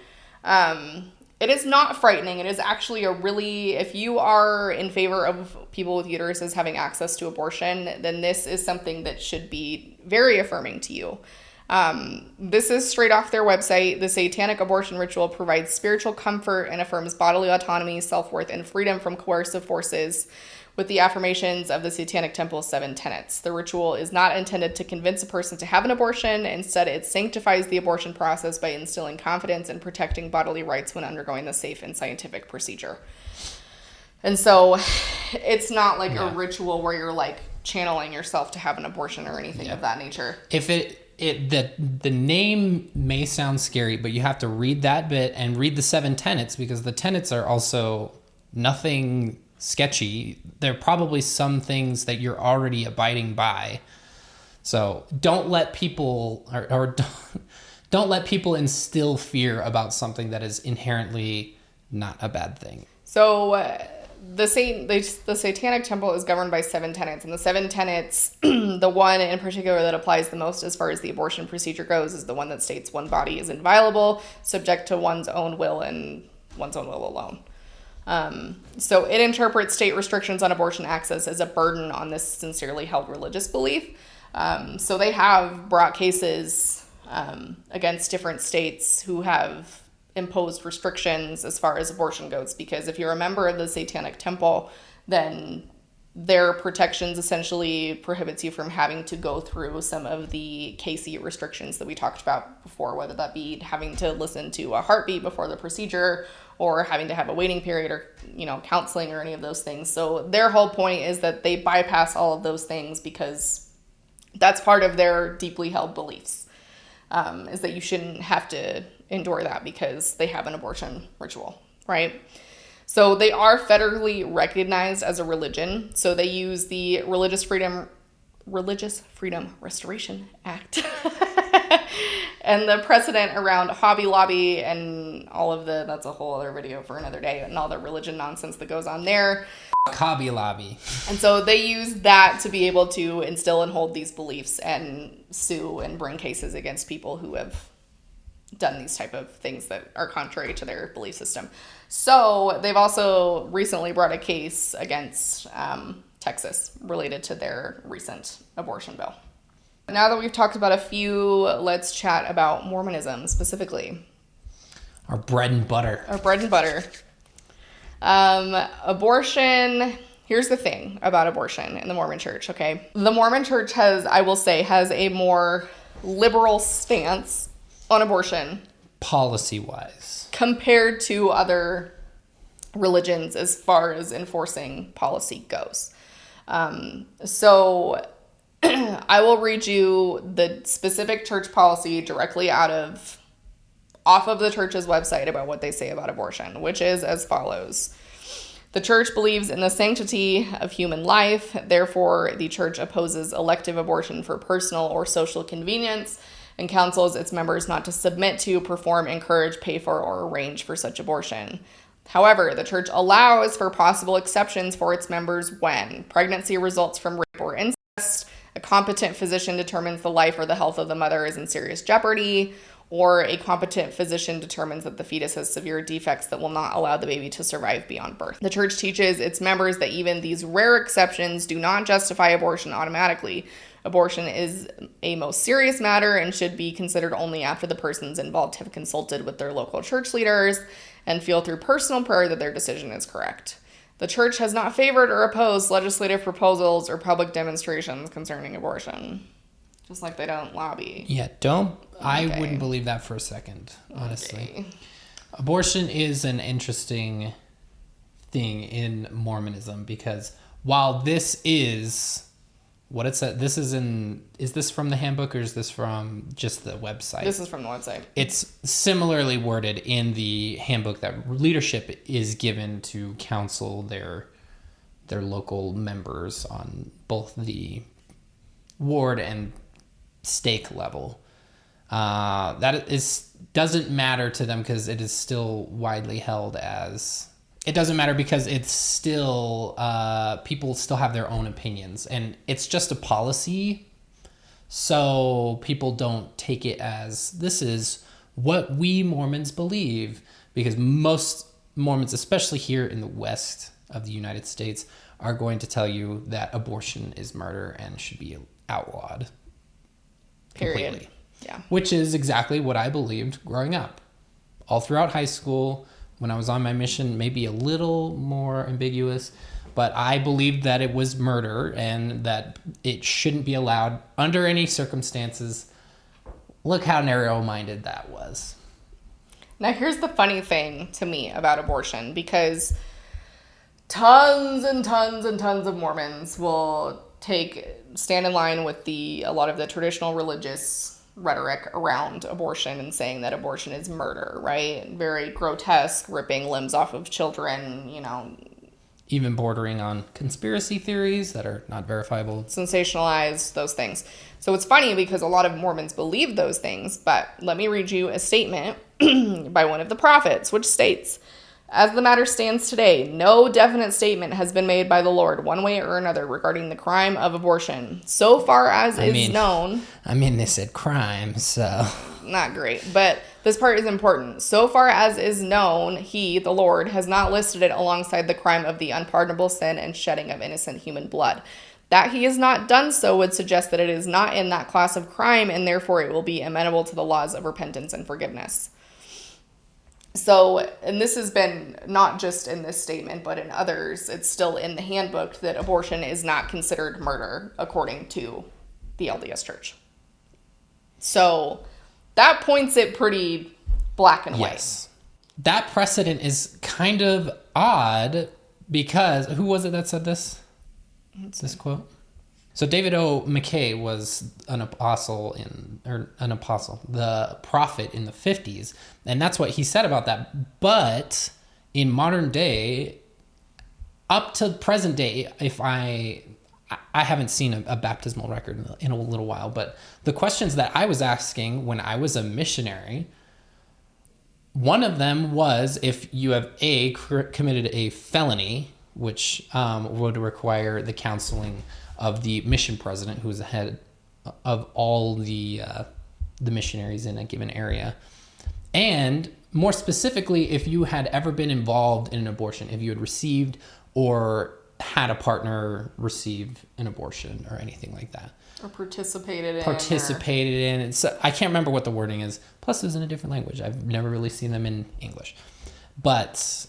It is not frightening. It is actually if you are in favor of people with uteruses having access to abortion, then this is something that should be very affirming to you. This is straight off their website. The satanic abortion ritual provides spiritual comfort and affirms bodily autonomy, self-worth, and freedom from coercive forces with the affirmations of the Satanic Temple's 7 tenets. The ritual is not intended to convince a person to have an abortion. Instead, it sanctifies the abortion process by instilling confidence and protecting bodily rights when undergoing the safe and scientific procedure. And so it's not like a ritual where you're like channeling yourself to have an abortion or anything of that nature. If the name may sound scary, but you have to read that bit and read the 7 tenets, because the tenets are also nothing sketchy. They're probably some things that you're already abiding by. So don't let people don't let people instill fear about something that is inherently not a bad thing. So the Satanic Temple is governed by 7 tenets, and the 7 tenets, the one in particular that applies the most as far as the abortion procedure goes, is the one that states one body is inviolable, subject to one's own will and one's own will alone. So it interprets state restrictions on abortion access as a burden on this sincerely held religious belief. So they have brought cases against different states who have imposed restrictions as far as abortion goes, because if you're a member of the Satanic Temple, then their protections essentially prohibits you from having to go through some of the KC restrictions that we talked about before, whether that be having to listen to a heartbeat before the procedure or having to have a waiting period or, counseling or any of those things. So their whole point is that they bypass all of those things because that's part of their deeply held beliefs, is that you shouldn't have to endure that because they have an abortion ritual, right? So they are federally recognized as a religion. So they use the Religious Freedom Restoration Act and the precedent around Hobby Lobby and all of that's a whole other video for another day, and all the religion nonsense that goes on there. Hobby Lobby. And so they use that to be able to instill and hold these beliefs and sue and bring cases against people who have done these type of things that are contrary to their belief system. So they've also recently brought a case against Texas related to their recent abortion bill. Now that we've talked about a few, let's chat about Mormonism specifically. Our bread and butter. Our bread and butter. Abortion, here's the thing about abortion in the Mormon Church, okay? The Mormon Church has a more liberal stance on abortion. Policy-wise. Compared to other religions as far as enforcing policy goes. So I will read you the specific church policy directly off of the church's website about what they say about abortion, which is as follows. The church believes in the sanctity of human life. Therefore, the church opposes elective abortion for personal or social convenience and counsels its members not to submit to, perform, encourage, pay for, or arrange for such abortion. However, the church allows for possible exceptions for its members when pregnancy results from rape or incest, a competent physician determines the life or the health of the mother is in serious jeopardy, or a competent physician determines that the fetus has severe defects that will not allow the baby to survive beyond birth. The church teaches its members that even these rare exceptions do not justify abortion automatically. Abortion is a most serious matter and should be considered only after the persons involved have consulted with their local church leaders and feel through personal prayer that their decision is correct. The church has not favored or opposed legislative proposals or public demonstrations concerning abortion. Just like they don't lobby. Yeah, I wouldn't believe that for a second, honestly. Okay. Abortion is an interesting thing in Mormonism because while this is what it said, is this from the handbook or is this from just the website? This is from the website. It's similarly worded in the handbook that leadership is given to counsel their local members on both the ward and stake level. Doesn't matter to them because it is still widely held as... It doesn't matter because it's still... people still have their own opinions. And it's just a policy. So people don't take it as, this is what we Mormons believe. Because most Mormons, especially here in the west of the United States, are going to tell you that abortion is murder and should be outlawed. Period. Completely. Yeah. Which is exactly what I believed growing up. All throughout high school, when I was on my mission, maybe a little more ambiguous, but I believed that it was murder and that it shouldn't be allowed under any circumstances. Look how narrow-minded that was. Now, here's the funny thing to me about abortion, because tons and tons and tons of Mormons will stand in line with a lot of the traditional religious rhetoric around abortion and saying that abortion is murder, right? Very grotesque, ripping limbs off of children, Even bordering on conspiracy theories that are not verifiable. Sensationalized, those things. So it's funny because a lot of Mormons believe those things, but let me read you a statement by one of the prophets, which states, "As the matter stands today, no definite statement has been made by the Lord, one way or another, regarding the crime of abortion. So far as is known..." They said crime, so... Not great, but this part is important. "So far as is known, he, the Lord, has not listed it alongside the crime of the unpardonable sin and shedding of innocent human blood. That he has not done so would suggest that it is not in that class of crime, and therefore it will be amenable to the laws of repentance and forgiveness." So, and this has been not just in this statement, but in others, it's still in the handbook that abortion is not considered murder, according to the LDS Church. So, that points it pretty black and white. Yes. That precedent is kind of odd because, who was it that said this? This quote? So David O. McKay was the prophet in the 50s, and that's what he said about that. But in modern day, up to present day, if I haven't seen a baptismal record in a little while, but the questions that I was asking when I was a missionary, one of them was if you have committed a felony, which would require the counseling of the mission president, who is the head of all the missionaries in a given area. And more specifically, if you had ever been involved in an abortion, if you had received or had a partner receive an abortion or anything like that. Or participated in. And so I can't remember what the wording is. Plus, it was in a different language. I've never really seen them in English. But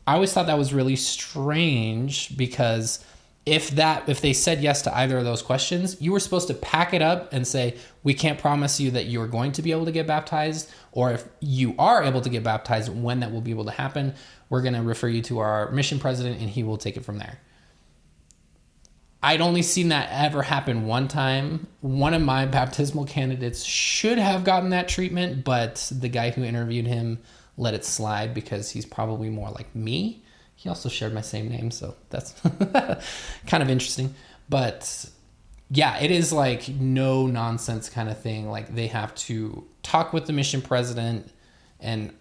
I always thought that was really strange because if they said yes to either of those questions, you were supposed to pack it up and say, we can't promise you that you're going to be able to get baptized, or if you are able to get baptized, when that will be able to happen, we're going to refer you to our mission president and he will take it from there. I'd only seen that ever happen one time. One of my baptismal candidates should have gotten that treatment, but the guy who interviewed him let it slide because he's probably more like me. He also shared my same name, so that's kind of interesting. But yeah, it is like no nonsense kind of thing. Like they have to talk with the mission president, and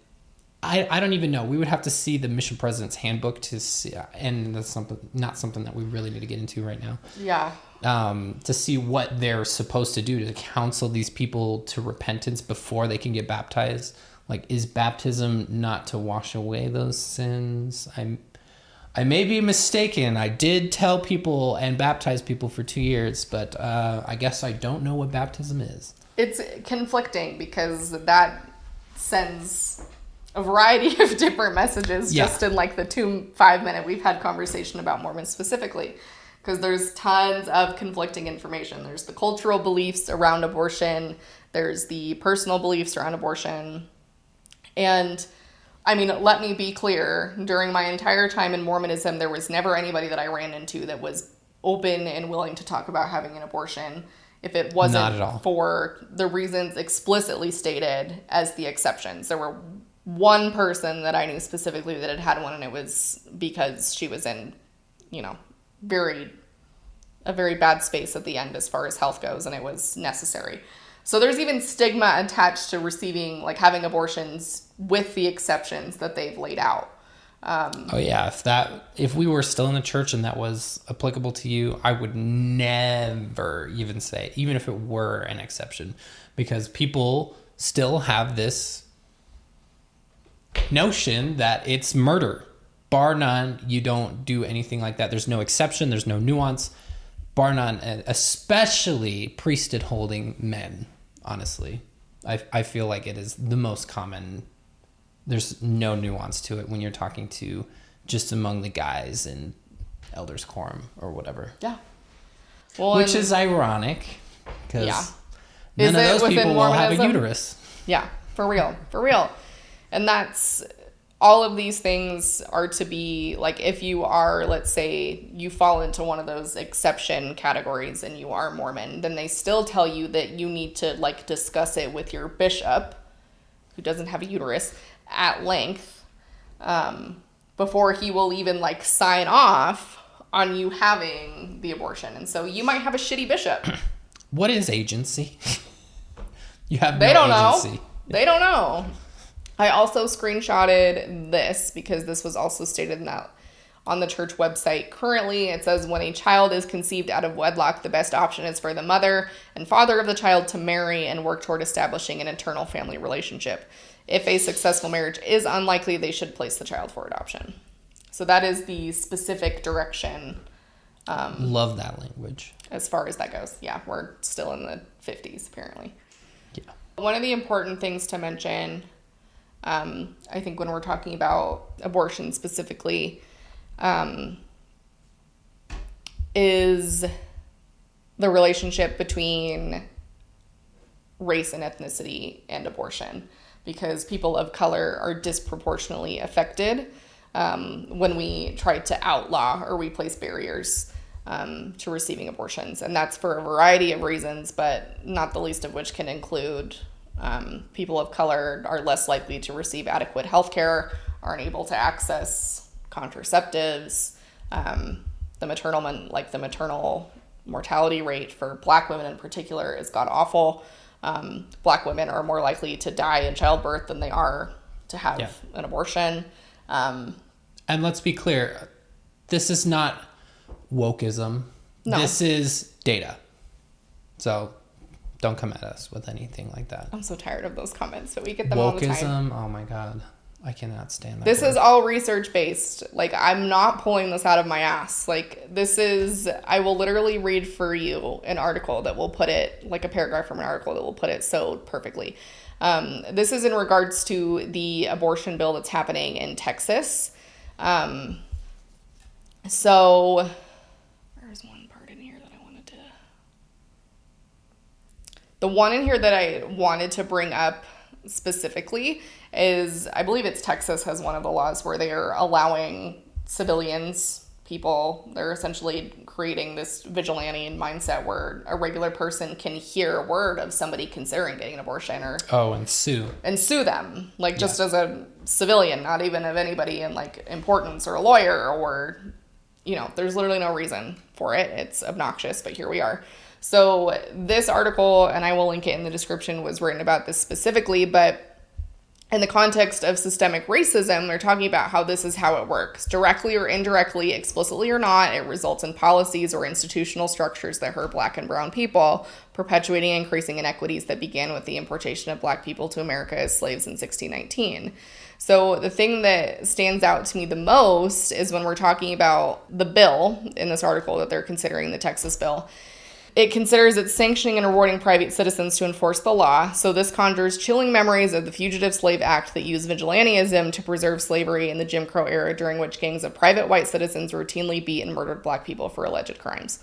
I don't even know. We would have to see the mission president's handbook to see, and that's not something that we really need to get into right now. Yeah. To see what they're supposed to do to counsel these people to repentance before they can get baptized. Like, is baptism not to wash away those sins? I may be mistaken. I did tell people and baptize people for 2 years, but I guess I don't know what baptism is. It's conflicting because that sends a variety of different messages just in like the 5 minute we've had conversation about Mormons specifically. Because there's tons of conflicting information. There's the cultural beliefs around abortion. There's the personal beliefs around abortion. And I mean, let me be clear. During my entire time in Mormonism, there was never anybody that I ran into that was open and willing to talk about having an abortion if it wasn't for the reasons explicitly stated as the exceptions. There were one person that I knew specifically that had had one, and it was because she was in, you know, a very bad space at the end as far as health goes, and it was necessary. So there's even stigma attached to receiving, like, having abortions with the exceptions that they've laid out. Oh yeah, if we were still in the church and that was applicable to you, I would never even say, even if it were an exception, because people still have this notion that it's murder. Bar none, you don't do anything like that. There's no exception, there's no nuance. Bar none, especially priesthood holding men, honestly. I feel like it is the most common. There's no nuance to it when you're talking to just among the guys in elders quorum or whatever. Yeah. Well, which is ironic because none of those people will have a uterus. Yeah, for real. For real. And that's... all of these things are to be, like, if you are, let's say, you fall into one of those exception categories and you are Mormon, then they still tell you that you need to, like, discuss it with your bishop, who doesn't have a uterus, at length, before he will even, like, sign off on you having the abortion. And so you might have a shitty bishop. What is agency? You have they no don't agency. know. They don't know. I also screenshotted this because this was also stated in that on the church website. Currently, it says when a child is conceived out of wedlock, the best option is for the mother and father of the child to marry and work toward establishing an eternal family relationship. If a successful marriage is unlikely, they should place the child for adoption. So that is the specific direction. Love that language. As far as that goes. Yeah, we're still in the 50s, apparently. Yeah. One of the important things to mention... I think when we're talking about abortion specifically, is the relationship between race and ethnicity and abortion, because people of color are disproportionately affected when we try to outlaw or we place barriers to receiving abortions. And that's for a variety of reasons, but not the least of which can include... people of color are less likely to receive adequate health care, aren't able to access contraceptives. The maternal mortality rate for Black women in particular is god-awful. Black women are more likely to die in childbirth than they are to have an abortion. And let's be clear, this is not wokeism. No. This is data. So... don't come at us with anything like that. I'm so tired of those comments, but we get them all the time. Wokeism, oh my God. I cannot stand that. This is all research-based. Like, I'm not pulling this out of my ass. Like, I will literally read for you an article that will put it, like a paragraph from an article that will put it so perfectly. This is in regards to the abortion bill that's happening in Texas. So... the one in here that I wanted to bring up specifically is, I believe it's Texas has one of the laws where they are allowing civilians, they're essentially creating this vigilante mindset where a regular person can hear a word of somebody considering getting an abortion and sue them, like just as a civilian, not even of anybody in like importance or a lawyer or there's literally no reason for it. It's obnoxious, but here we are. So this article, and I will link it in the description, was written about this specifically, but in the context of systemic racism, they're talking about how this is how it works. Directly or indirectly, explicitly or not, it results in policies or institutional structures that hurt Black and brown people, perpetuating and increasing inequities that began with the importation of Black people to America as slaves in 1619. So the thing that stands out to me the most is when we're talking about the bill in this article that they're considering, the Texas bill. It considers it sanctioning and rewarding private citizens to enforce the law. So this conjures chilling memories of the Fugitive Slave Act that used vigilantism to preserve slavery in the Jim Crow era, during which gangs of private white citizens routinely beat and murdered Black people for alleged crimes.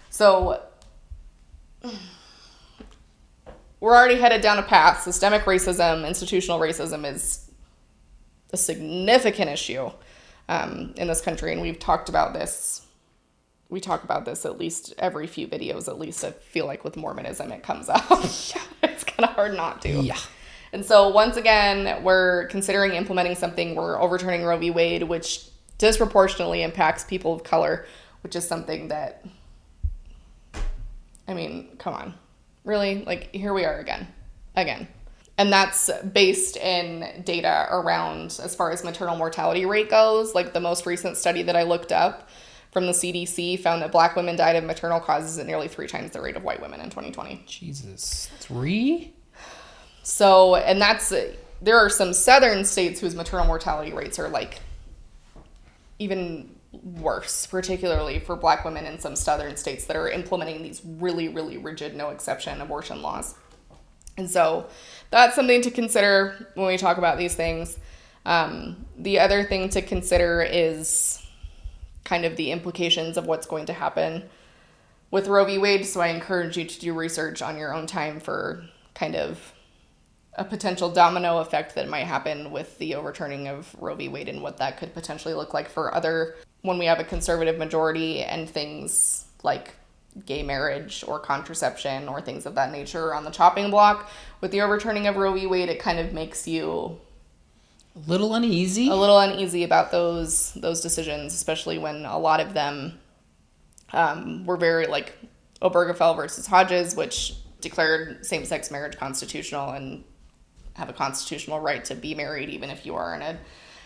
So we're already headed down a path. Systemic racism, institutional racism is a significant issue in this country, and we've talked about this. We talk about this at least every few videos, at least I feel like with Mormonism it comes up. It's kind of hard not to. Yeah. And so once again, we're considering implementing something. We're overturning Roe v. Wade, which disproportionately impacts people of color, which is something that, I mean, come on. Really? Like, here we are again. And that's based in data around, as far as maternal mortality rate goes, like the most recent study that I looked up from the CDC found that Black women died of maternal causes at nearly 3 times the rate of white women in 2020. Jesus. 3? So, and there are some southern states whose maternal mortality rates are like even worse, particularly for Black women in some southern states that are implementing these really, really rigid, no exception abortion laws. And so that's something to consider when we talk about these things. The other thing to consider is kind of the implications of what's going to happen with Roe v. Wade. So I encourage you to do research on your own time for kind of a potential domino effect that might happen with the overturning of Roe v. Wade and what that could potentially look like for when we have a conservative majority and things like gay marriage or contraception or things of that nature on the chopping block. With the overturning of Roe v. Wade, it kind of makes you a little uneasy about those decisions, especially when a lot of them were very, like Obergefell versus Hodges, which declared same-sex marriage constitutional and have a constitutional right to be married even if you are in a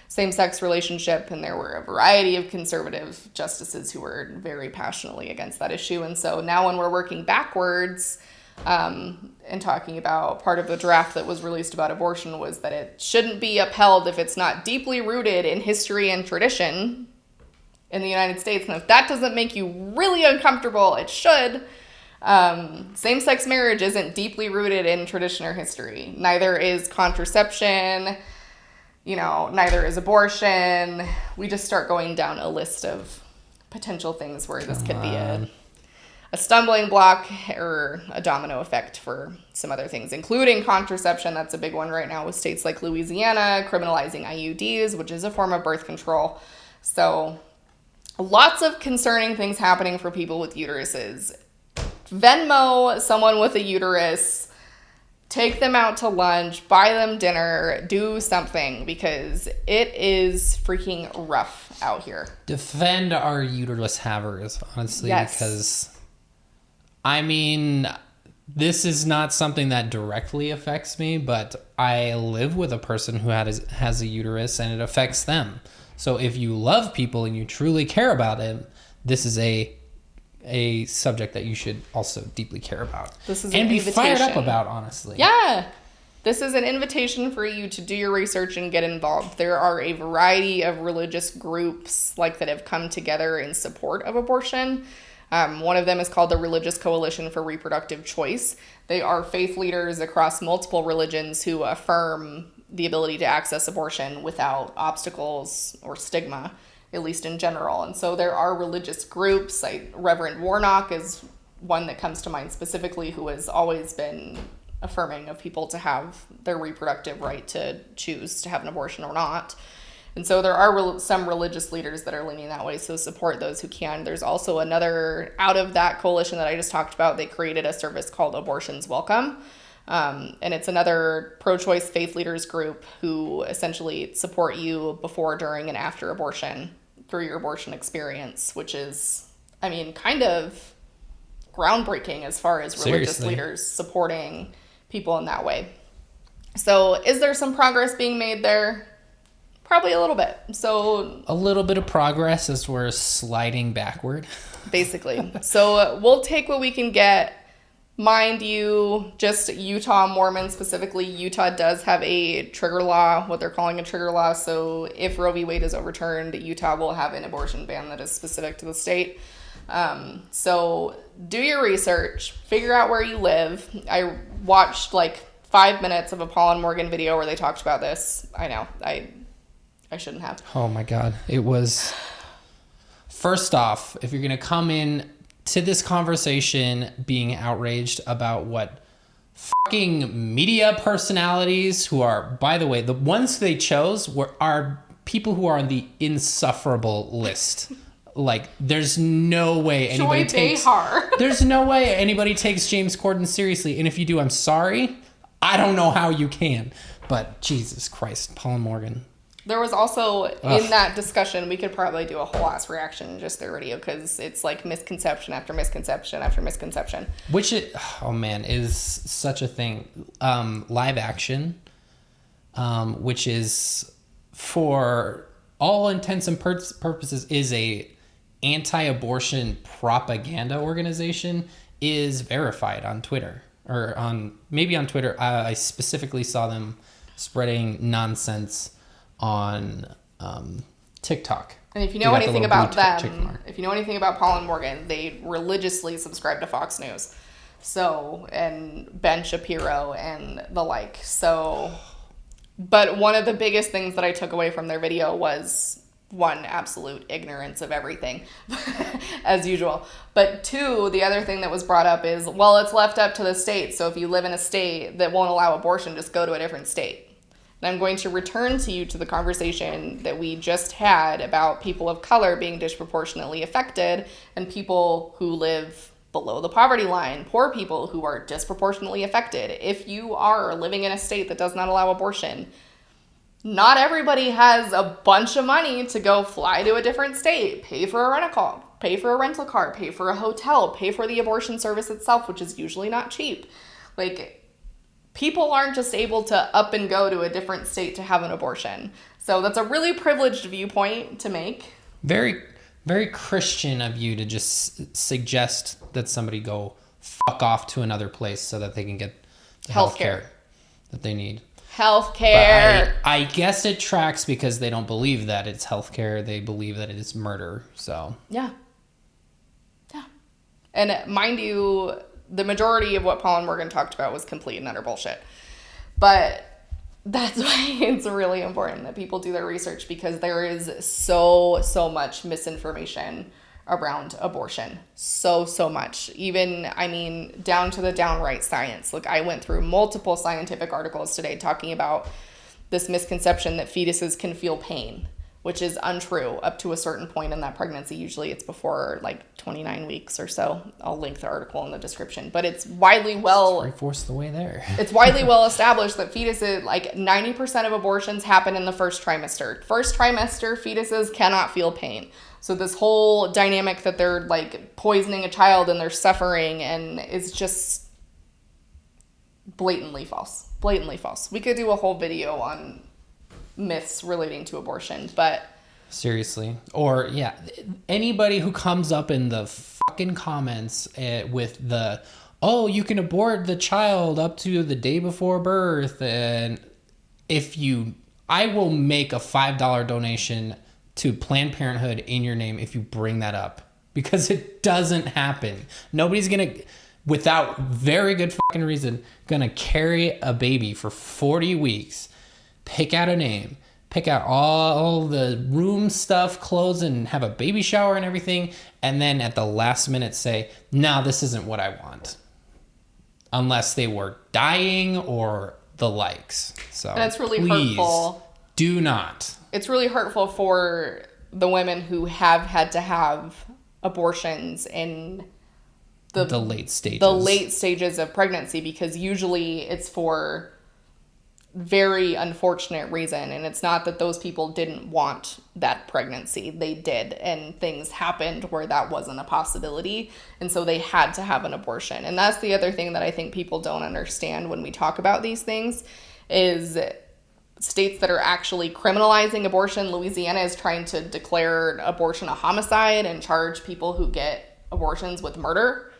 same-sex relationship. And there were a variety of conservative justices who were very passionately against that issue. And so now when we're working backwards and talking about part of the draft that was released about abortion was that it shouldn't be upheld if it's not deeply rooted in history and tradition in the United States. And if that doesn't make you really uncomfortable, it should. Same-sex marriage isn't deeply rooted in tradition or history. Neither is contraception, neither is abortion. We just start going down a list of potential things where this could be a stumbling block or a domino effect for some other things, including contraception. That's a big one right now with states like Louisiana criminalizing IUDs, which is a form of birth control. So lots of concerning things happening for people with uteruses. Venmo someone with a uterus, take them out to lunch, buy them dinner, do something, because it is freaking rough out here. Defend our uterus havers, honestly, yes. Because I mean, this is not something that directly affects me, but I live with a person who has a uterus and it affects them. So if you love people and you truly care about it, this is a subject that you should also deeply care about. This is and an be invitation. Fired up about, honestly. Yeah. This is an invitation for you to do your research and get involved. There are a variety of religious groups that have come together in support of abortion. One of them is called the Religious Coalition for Reproductive Choice. They are faith leaders across multiple religions who affirm the ability to access abortion without obstacles or stigma, at least in general. And so there are religious groups, like Reverend Warnock is one that comes to mind specifically, who has always been affirming of people to have their reproductive right to choose to have an abortion or not. And so there are some religious leaders that are leaning that way, so support those who can. There's also another, out of that coalition that I just talked about, they created a service called Abortions Welcome. And it's another pro-choice faith leaders group who essentially support you before, during, and after abortion through your abortion experience, which is, I mean, kind of groundbreaking as far as religious Seriously. leaders supporting people in that way. So is there some progress being made there? Probably a little bit. So A little bit of progress as we're sliding backward. basically. So we'll take what we can get. Mind you, just Utah Mormon specifically, Utah does have a trigger law, what they're calling a trigger law. So if Roe v. Wade is overturned, Utah will have an abortion ban that is specific to the state. So do your research, figure out where you live. I watched like 5 minutes of a Paul and Morgan video where they talked about this. I know, I shouldn't have. Oh my God. It was, first off, if you're going to come in to this conversation being outraged about what fucking media personalities who are, by the way, the ones they chose are people who are on the insufferable list. Like, there's no way anybody there's no way anybody takes James Corden seriously. And if you do, I'm sorry. I don't know how you can. But Jesus Christ, Paul and Morgan. There was also, in that discussion, we could probably do a whole ass reaction in just their video, because it's like misconception after misconception after misconception. Which, is such a thing. Live action, which is, for all intents and purposes, is a anti-abortion propaganda organization, is verified on Twitter. Or maybe on Twitter. I specifically saw them spreading nonsense on TikTok. And if you know anything about them, if you know anything about Paul and Morgan, they religiously subscribe to Fox News. So, and Ben Shapiro and the like. So, but one of the biggest things that I took away from their video was, one, absolute ignorance of everything, as usual. But two, the other thing that was brought up is, well, it's left up to the state. So if you live in a state that won't allow abortion, just go to a different state. And I'm going to return to the conversation that we just had about people of color being disproportionately affected and people who live below the poverty line, poor people who are disproportionately affected. If you are living in a state that does not allow abortion, not everybody has a bunch of money to go fly to a different state, pay for a rental car, pay for a hotel, pay for the abortion service itself, which is usually not cheap. Like, people aren't just able to up and go to a different state to have an abortion. So that's a really privileged viewpoint to make. Very, very Christian of you to just suggest that somebody go fuck off to another place so that they can get the healthcare that they need. Healthcare. I guess it tracks because they don't believe that it's healthcare. They believe that it is murder. So yeah. And mind you, the majority of what Paul and Morgan talked about was complete and utter bullshit. But that's why it's really important that people do their research, because there is so much misinformation around abortion. So much. Even, I mean, down to the downright science. Look, I went through multiple scientific articles today talking about this misconception that fetuses can feel pain, which is untrue up to a certain point in that pregnancy. Usually it's before like 29 weeks or so. I'll link the article in the description. But it's widely three-fourths the way there. It's widely well established that fetuses, like 90% of abortions happen in the first trimester. First trimester, fetuses cannot feel pain. So this whole dynamic that they're like poisoning a child and they're suffering and is just blatantly false. Blatantly false. We could do a whole video on myths relating to abortion, but seriously. Or yeah, anybody who comes up in the fucking comments with the, oh, you can abort the child up to the day before birth, and I will make a $5 donation to Planned Parenthood in your name if you bring that up, because it doesn't happen. Nobody's gonna, without very good fucking reason, gonna carry a baby for 40 weeks, pick out a name, pick out all the room stuff, clothes, and have a baby shower and everything, and then at the last minute say, no, this isn't what I want. Unless they were dying or the likes. So and it's really please hurtful. Do not. It's really hurtful for the women who have had to have abortions in the late stages of pregnancy, because usually it's for very unfortunate reason. And it's not that those people didn't want that pregnancy. They did. And things happened where that wasn't a possibility. And so they had to have an abortion. And that's the other thing that I think people don't understand when we talk about these things is states that are actually criminalizing abortion. Louisiana is trying to declare abortion a homicide and charge people who get abortions with murder.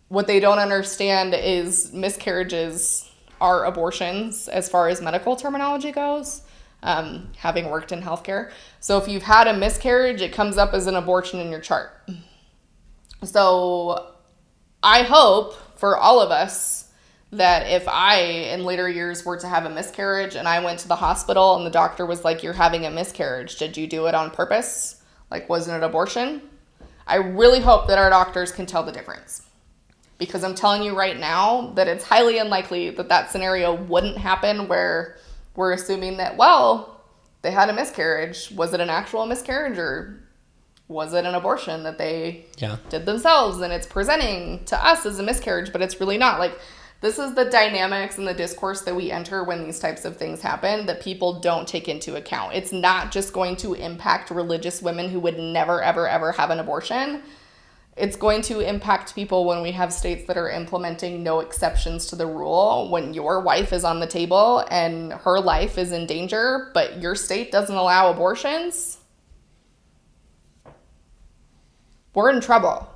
What they don't understand is miscarriages are abortions as far as medical terminology goes, having worked in healthcare. So if you've had a miscarriage, it comes up as an abortion in your chart. So I hope for all of us that if I, in later years, were to have a miscarriage and I went to the hospital and the doctor was like, you're having a miscarriage, did you do it on purpose? Like, wasn't it abortion? I really hope that our doctors can tell the difference. Because I'm telling you right now that it's highly unlikely that that scenario wouldn't happen where we're assuming that, well, they had a miscarriage. Was it an actual miscarriage or was it an abortion that they did themselves? And it's presenting to us as a miscarriage, but it's really not. Like, this is the dynamics and the discourse that we enter when these types of things happen that people don't take into account. It's not just going to impact religious women who would never, ever, ever have an abortion. It's going to impact people when we have states that are implementing no exceptions to the rule. When your wife is on the table and her life is in danger, but your state doesn't allow abortions, we're in trouble.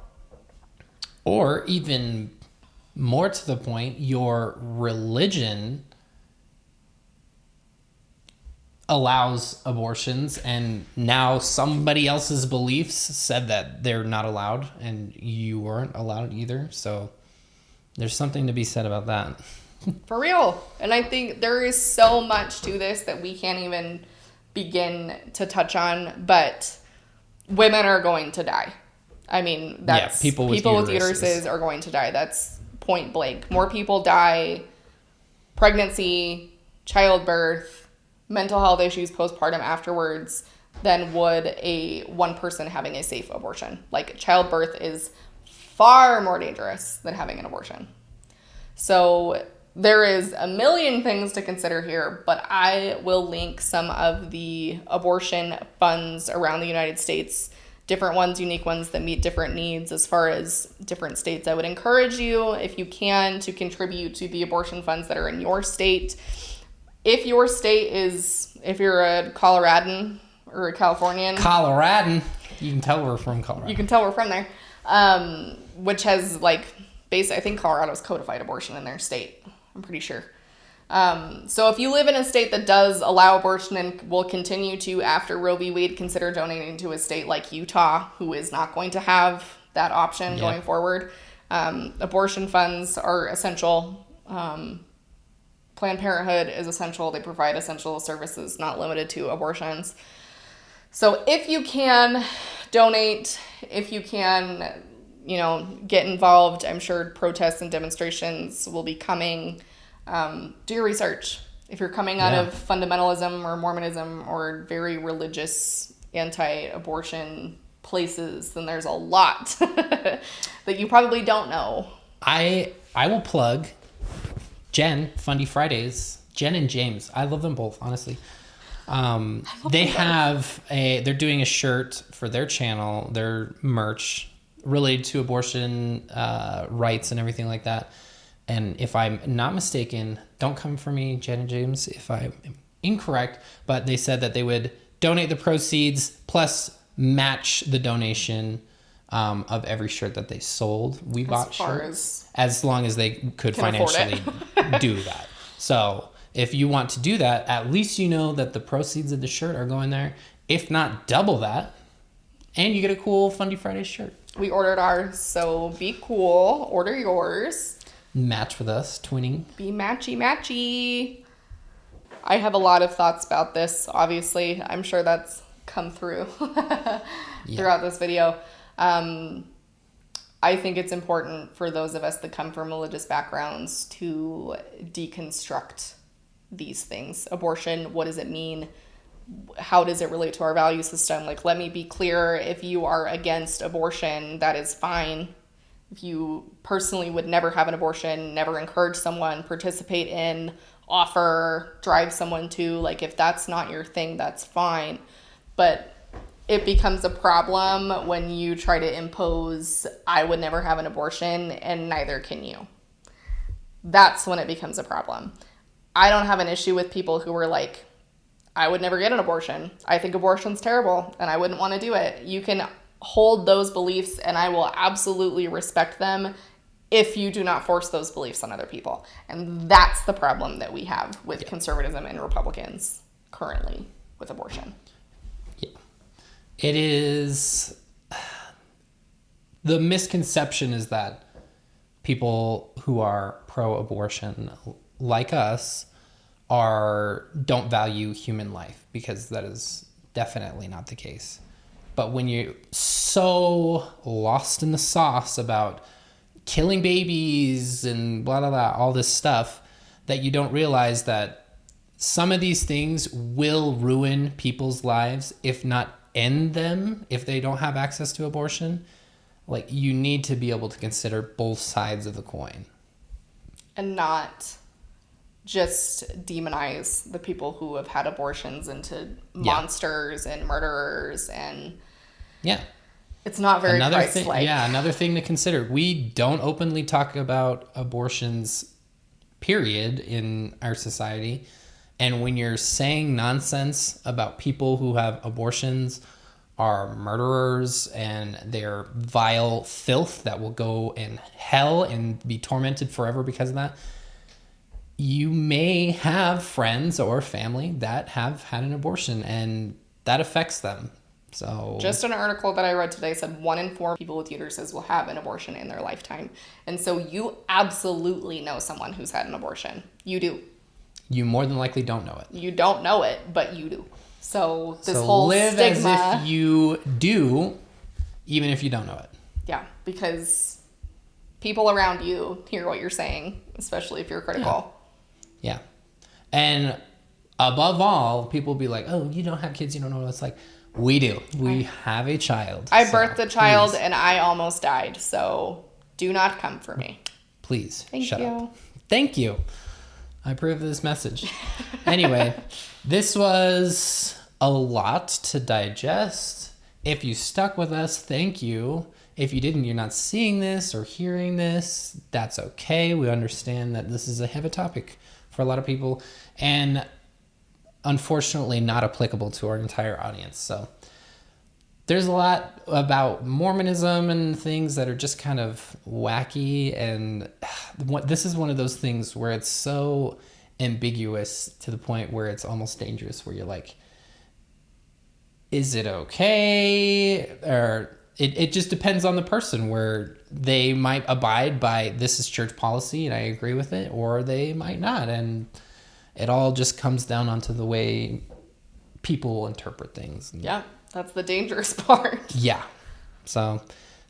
Or even more to the point, your religion allows abortions, and now somebody else's beliefs said that they're not allowed and you weren't allowed either. So there's something to be said about that. For real. And I think there is so much to this that we can't even begin to touch on, but women are going to die. I mean, that's people with uteruses are going to die. That's point blank. More people die pregnancy, childbirth, mental health issues postpartum afterwards than would a one person having a safe abortion. Like, childbirth is far more dangerous than having an abortion. So there is a million things to consider here, but I will link some of the abortion funds around the United States, different ones, unique ones that meet different needs as far as different states. I would encourage you, if you can, to contribute to the abortion funds that are in your state. If your state is, if you're a Coloradan or a Californian. Coloradan. You can tell we're from Colorado. You can tell we're from there. Which has, like, I think Colorado's codified abortion in their state. I'm pretty sure. So if you live in a state that does allow abortion and will continue to, after Roe v. Wade, consider donating to a state like Utah, who is not going to have that option going forward, abortion funds are essential. Planned Parenthood is essential. They provide essential services, not limited to abortions. So if you can donate, if you can, get involved, I'm sure protests and demonstrations will be coming. Do your research. If you're coming out of fundamentalism or Mormonism or very religious anti-abortion places, then there's a lot that you probably don't know. I will plug Jen, Fundy Fridays, Jen and James. I love them both, honestly. They're doing a shirt for their channel, their merch related to abortion rights and everything like that. And if I'm not mistaken, don't come for me, Jen and James, if I'm incorrect, but they said that they would donate the proceeds plus match the donation of every shirt that they sold. We bought shirts as long as they could financially do that. So if you want to do that, at least you know that the proceeds of the shirt are going there. If not, double that. And you get a cool Fundy Friday shirt. We ordered ours, so be cool. Order yours. Match with us, twinning. Be matchy. I have a lot of thoughts about this, obviously. I'm sure that's come through throughout this video. I think it's important for those of us that come from religious backgrounds to deconstruct these things. Abortion, what does it mean? How does it relate to our value system? Like, let me be clear, if you are against abortion, that is fine. If you personally would never have an abortion, never encourage someone, participate in offer, drive someone to. Like, if that's not your thing, that's fine. But it becomes a problem when you try to impose, I would never have an abortion, and neither can you. That's when it becomes a problem. I don't have an issue with people who are like, I would never get an abortion. I think abortion's terrible, and I wouldn't want to do it. You can hold those beliefs, and I will absolutely respect them if you do not force those beliefs on other people. And that's the problem that we have with conservatism and Republicans currently with abortion. Yeah. It is... The misconception is that people who are pro-abortion, like us, don't value human life, because that is definitely not the case. But when you're so lost in the sauce about killing babies and blah, blah, blah, all this stuff, that you don't realize that some of these things will ruin people's lives, if not end them, if they don't have access to abortion. Like, you need to be able to consider both sides of the coin. And not just demonize the people who have had abortions into monsters and murderers, and it's not very Christ-like. Another thing to consider. We don't openly talk about abortions, period, in our society. And when you're saying nonsense about people who have abortions are murderers and they're vile filth that will go in hell and be tormented forever because of that, you may have friends or family that have had an abortion, and that affects them. So just an article that I read today said 1 in 4 people with uteruses will have an abortion in their lifetime. And so you absolutely know someone who's had an abortion. You do. You more than likely don't know it. You don't know it, but you do. So this whole live stigma, as if you do, even if you don't know it. Yeah, because people around you hear what you're saying, especially if you're critical. Yeah. And above all, people will be like, oh, you don't have kids, you don't know what it's like. We do. We have a child. I birthed a child, and I almost died. So do not come for me. Please, shut up. Thank you. I approve of this message. Anyway, this was a lot to digest. If you stuck with us, thank you. If you didn't, you're not seeing this or hearing this, that's okay. We understand that this is a heavy topic for a lot of people, and unfortunately not applicable to our entire audience. So there's a lot about Mormonism and things that are just kind of wacky, and this is one of those things where it's so ambiguous to the point where it's almost dangerous, where you're like, is it okay? Or it just depends on the person, where they might abide by this is church policy and I agree with it, or they might not. And it all just comes down onto the way people interpret things. Yeah, that's the dangerous part. Yeah. So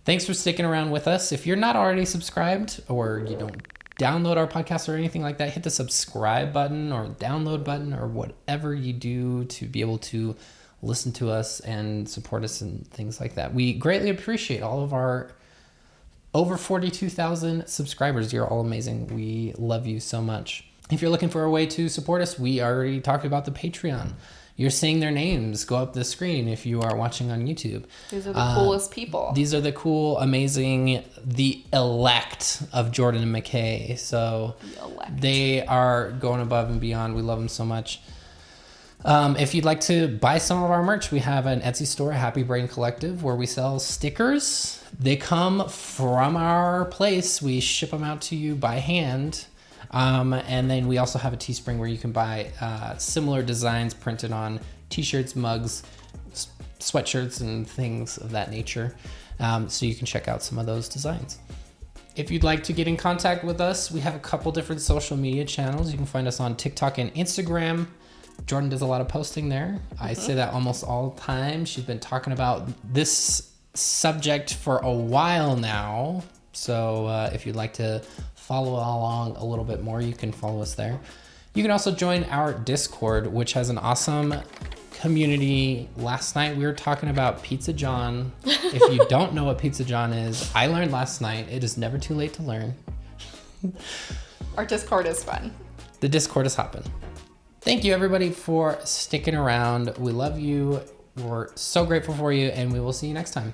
thanks for sticking around with us. If you're not already subscribed, or you don't download our podcast or anything like that, hit the subscribe button or download button or whatever you do to be able to listen to us and support us and things like that. We greatly appreciate all of our over 42,000 subscribers. You're all amazing. We love you so much. If you're looking for a way to support us, we already talked about the Patreon. You're seeing their names go up the screen if you are watching on YouTube. These are the coolest people. These are the cool, amazing, the elect of Jordan and McKay. So they are going above and beyond. We love them so much. If you'd like to buy some of our merch, we have an Etsy store, Happy Brain Collective, where we sell stickers. They come from our place. We ship them out to you by hand. And then we also have a Teespring where you can buy similar designs printed on t-shirts, mugs, sweatshirts, and things of that nature. So you can check out some of those designs. If you'd like to get in contact with us, we have a couple different social media channels. You can find us on TikTok and Instagram. Jordan does a lot of posting there. I say that almost all the time. She's been talking about this subject for a while now. So if you'd like to follow along a little bit more, you can follow us there. You can also join our Discord, which has an awesome community. Last night we were talking about Pizza John. If you don't know what Pizza John is, I learned last night. It is never too late to learn. Our Discord is fun. The Discord is hopping. Thank you, everybody, for sticking around. We love you. We're so grateful for you, and we will see you next time.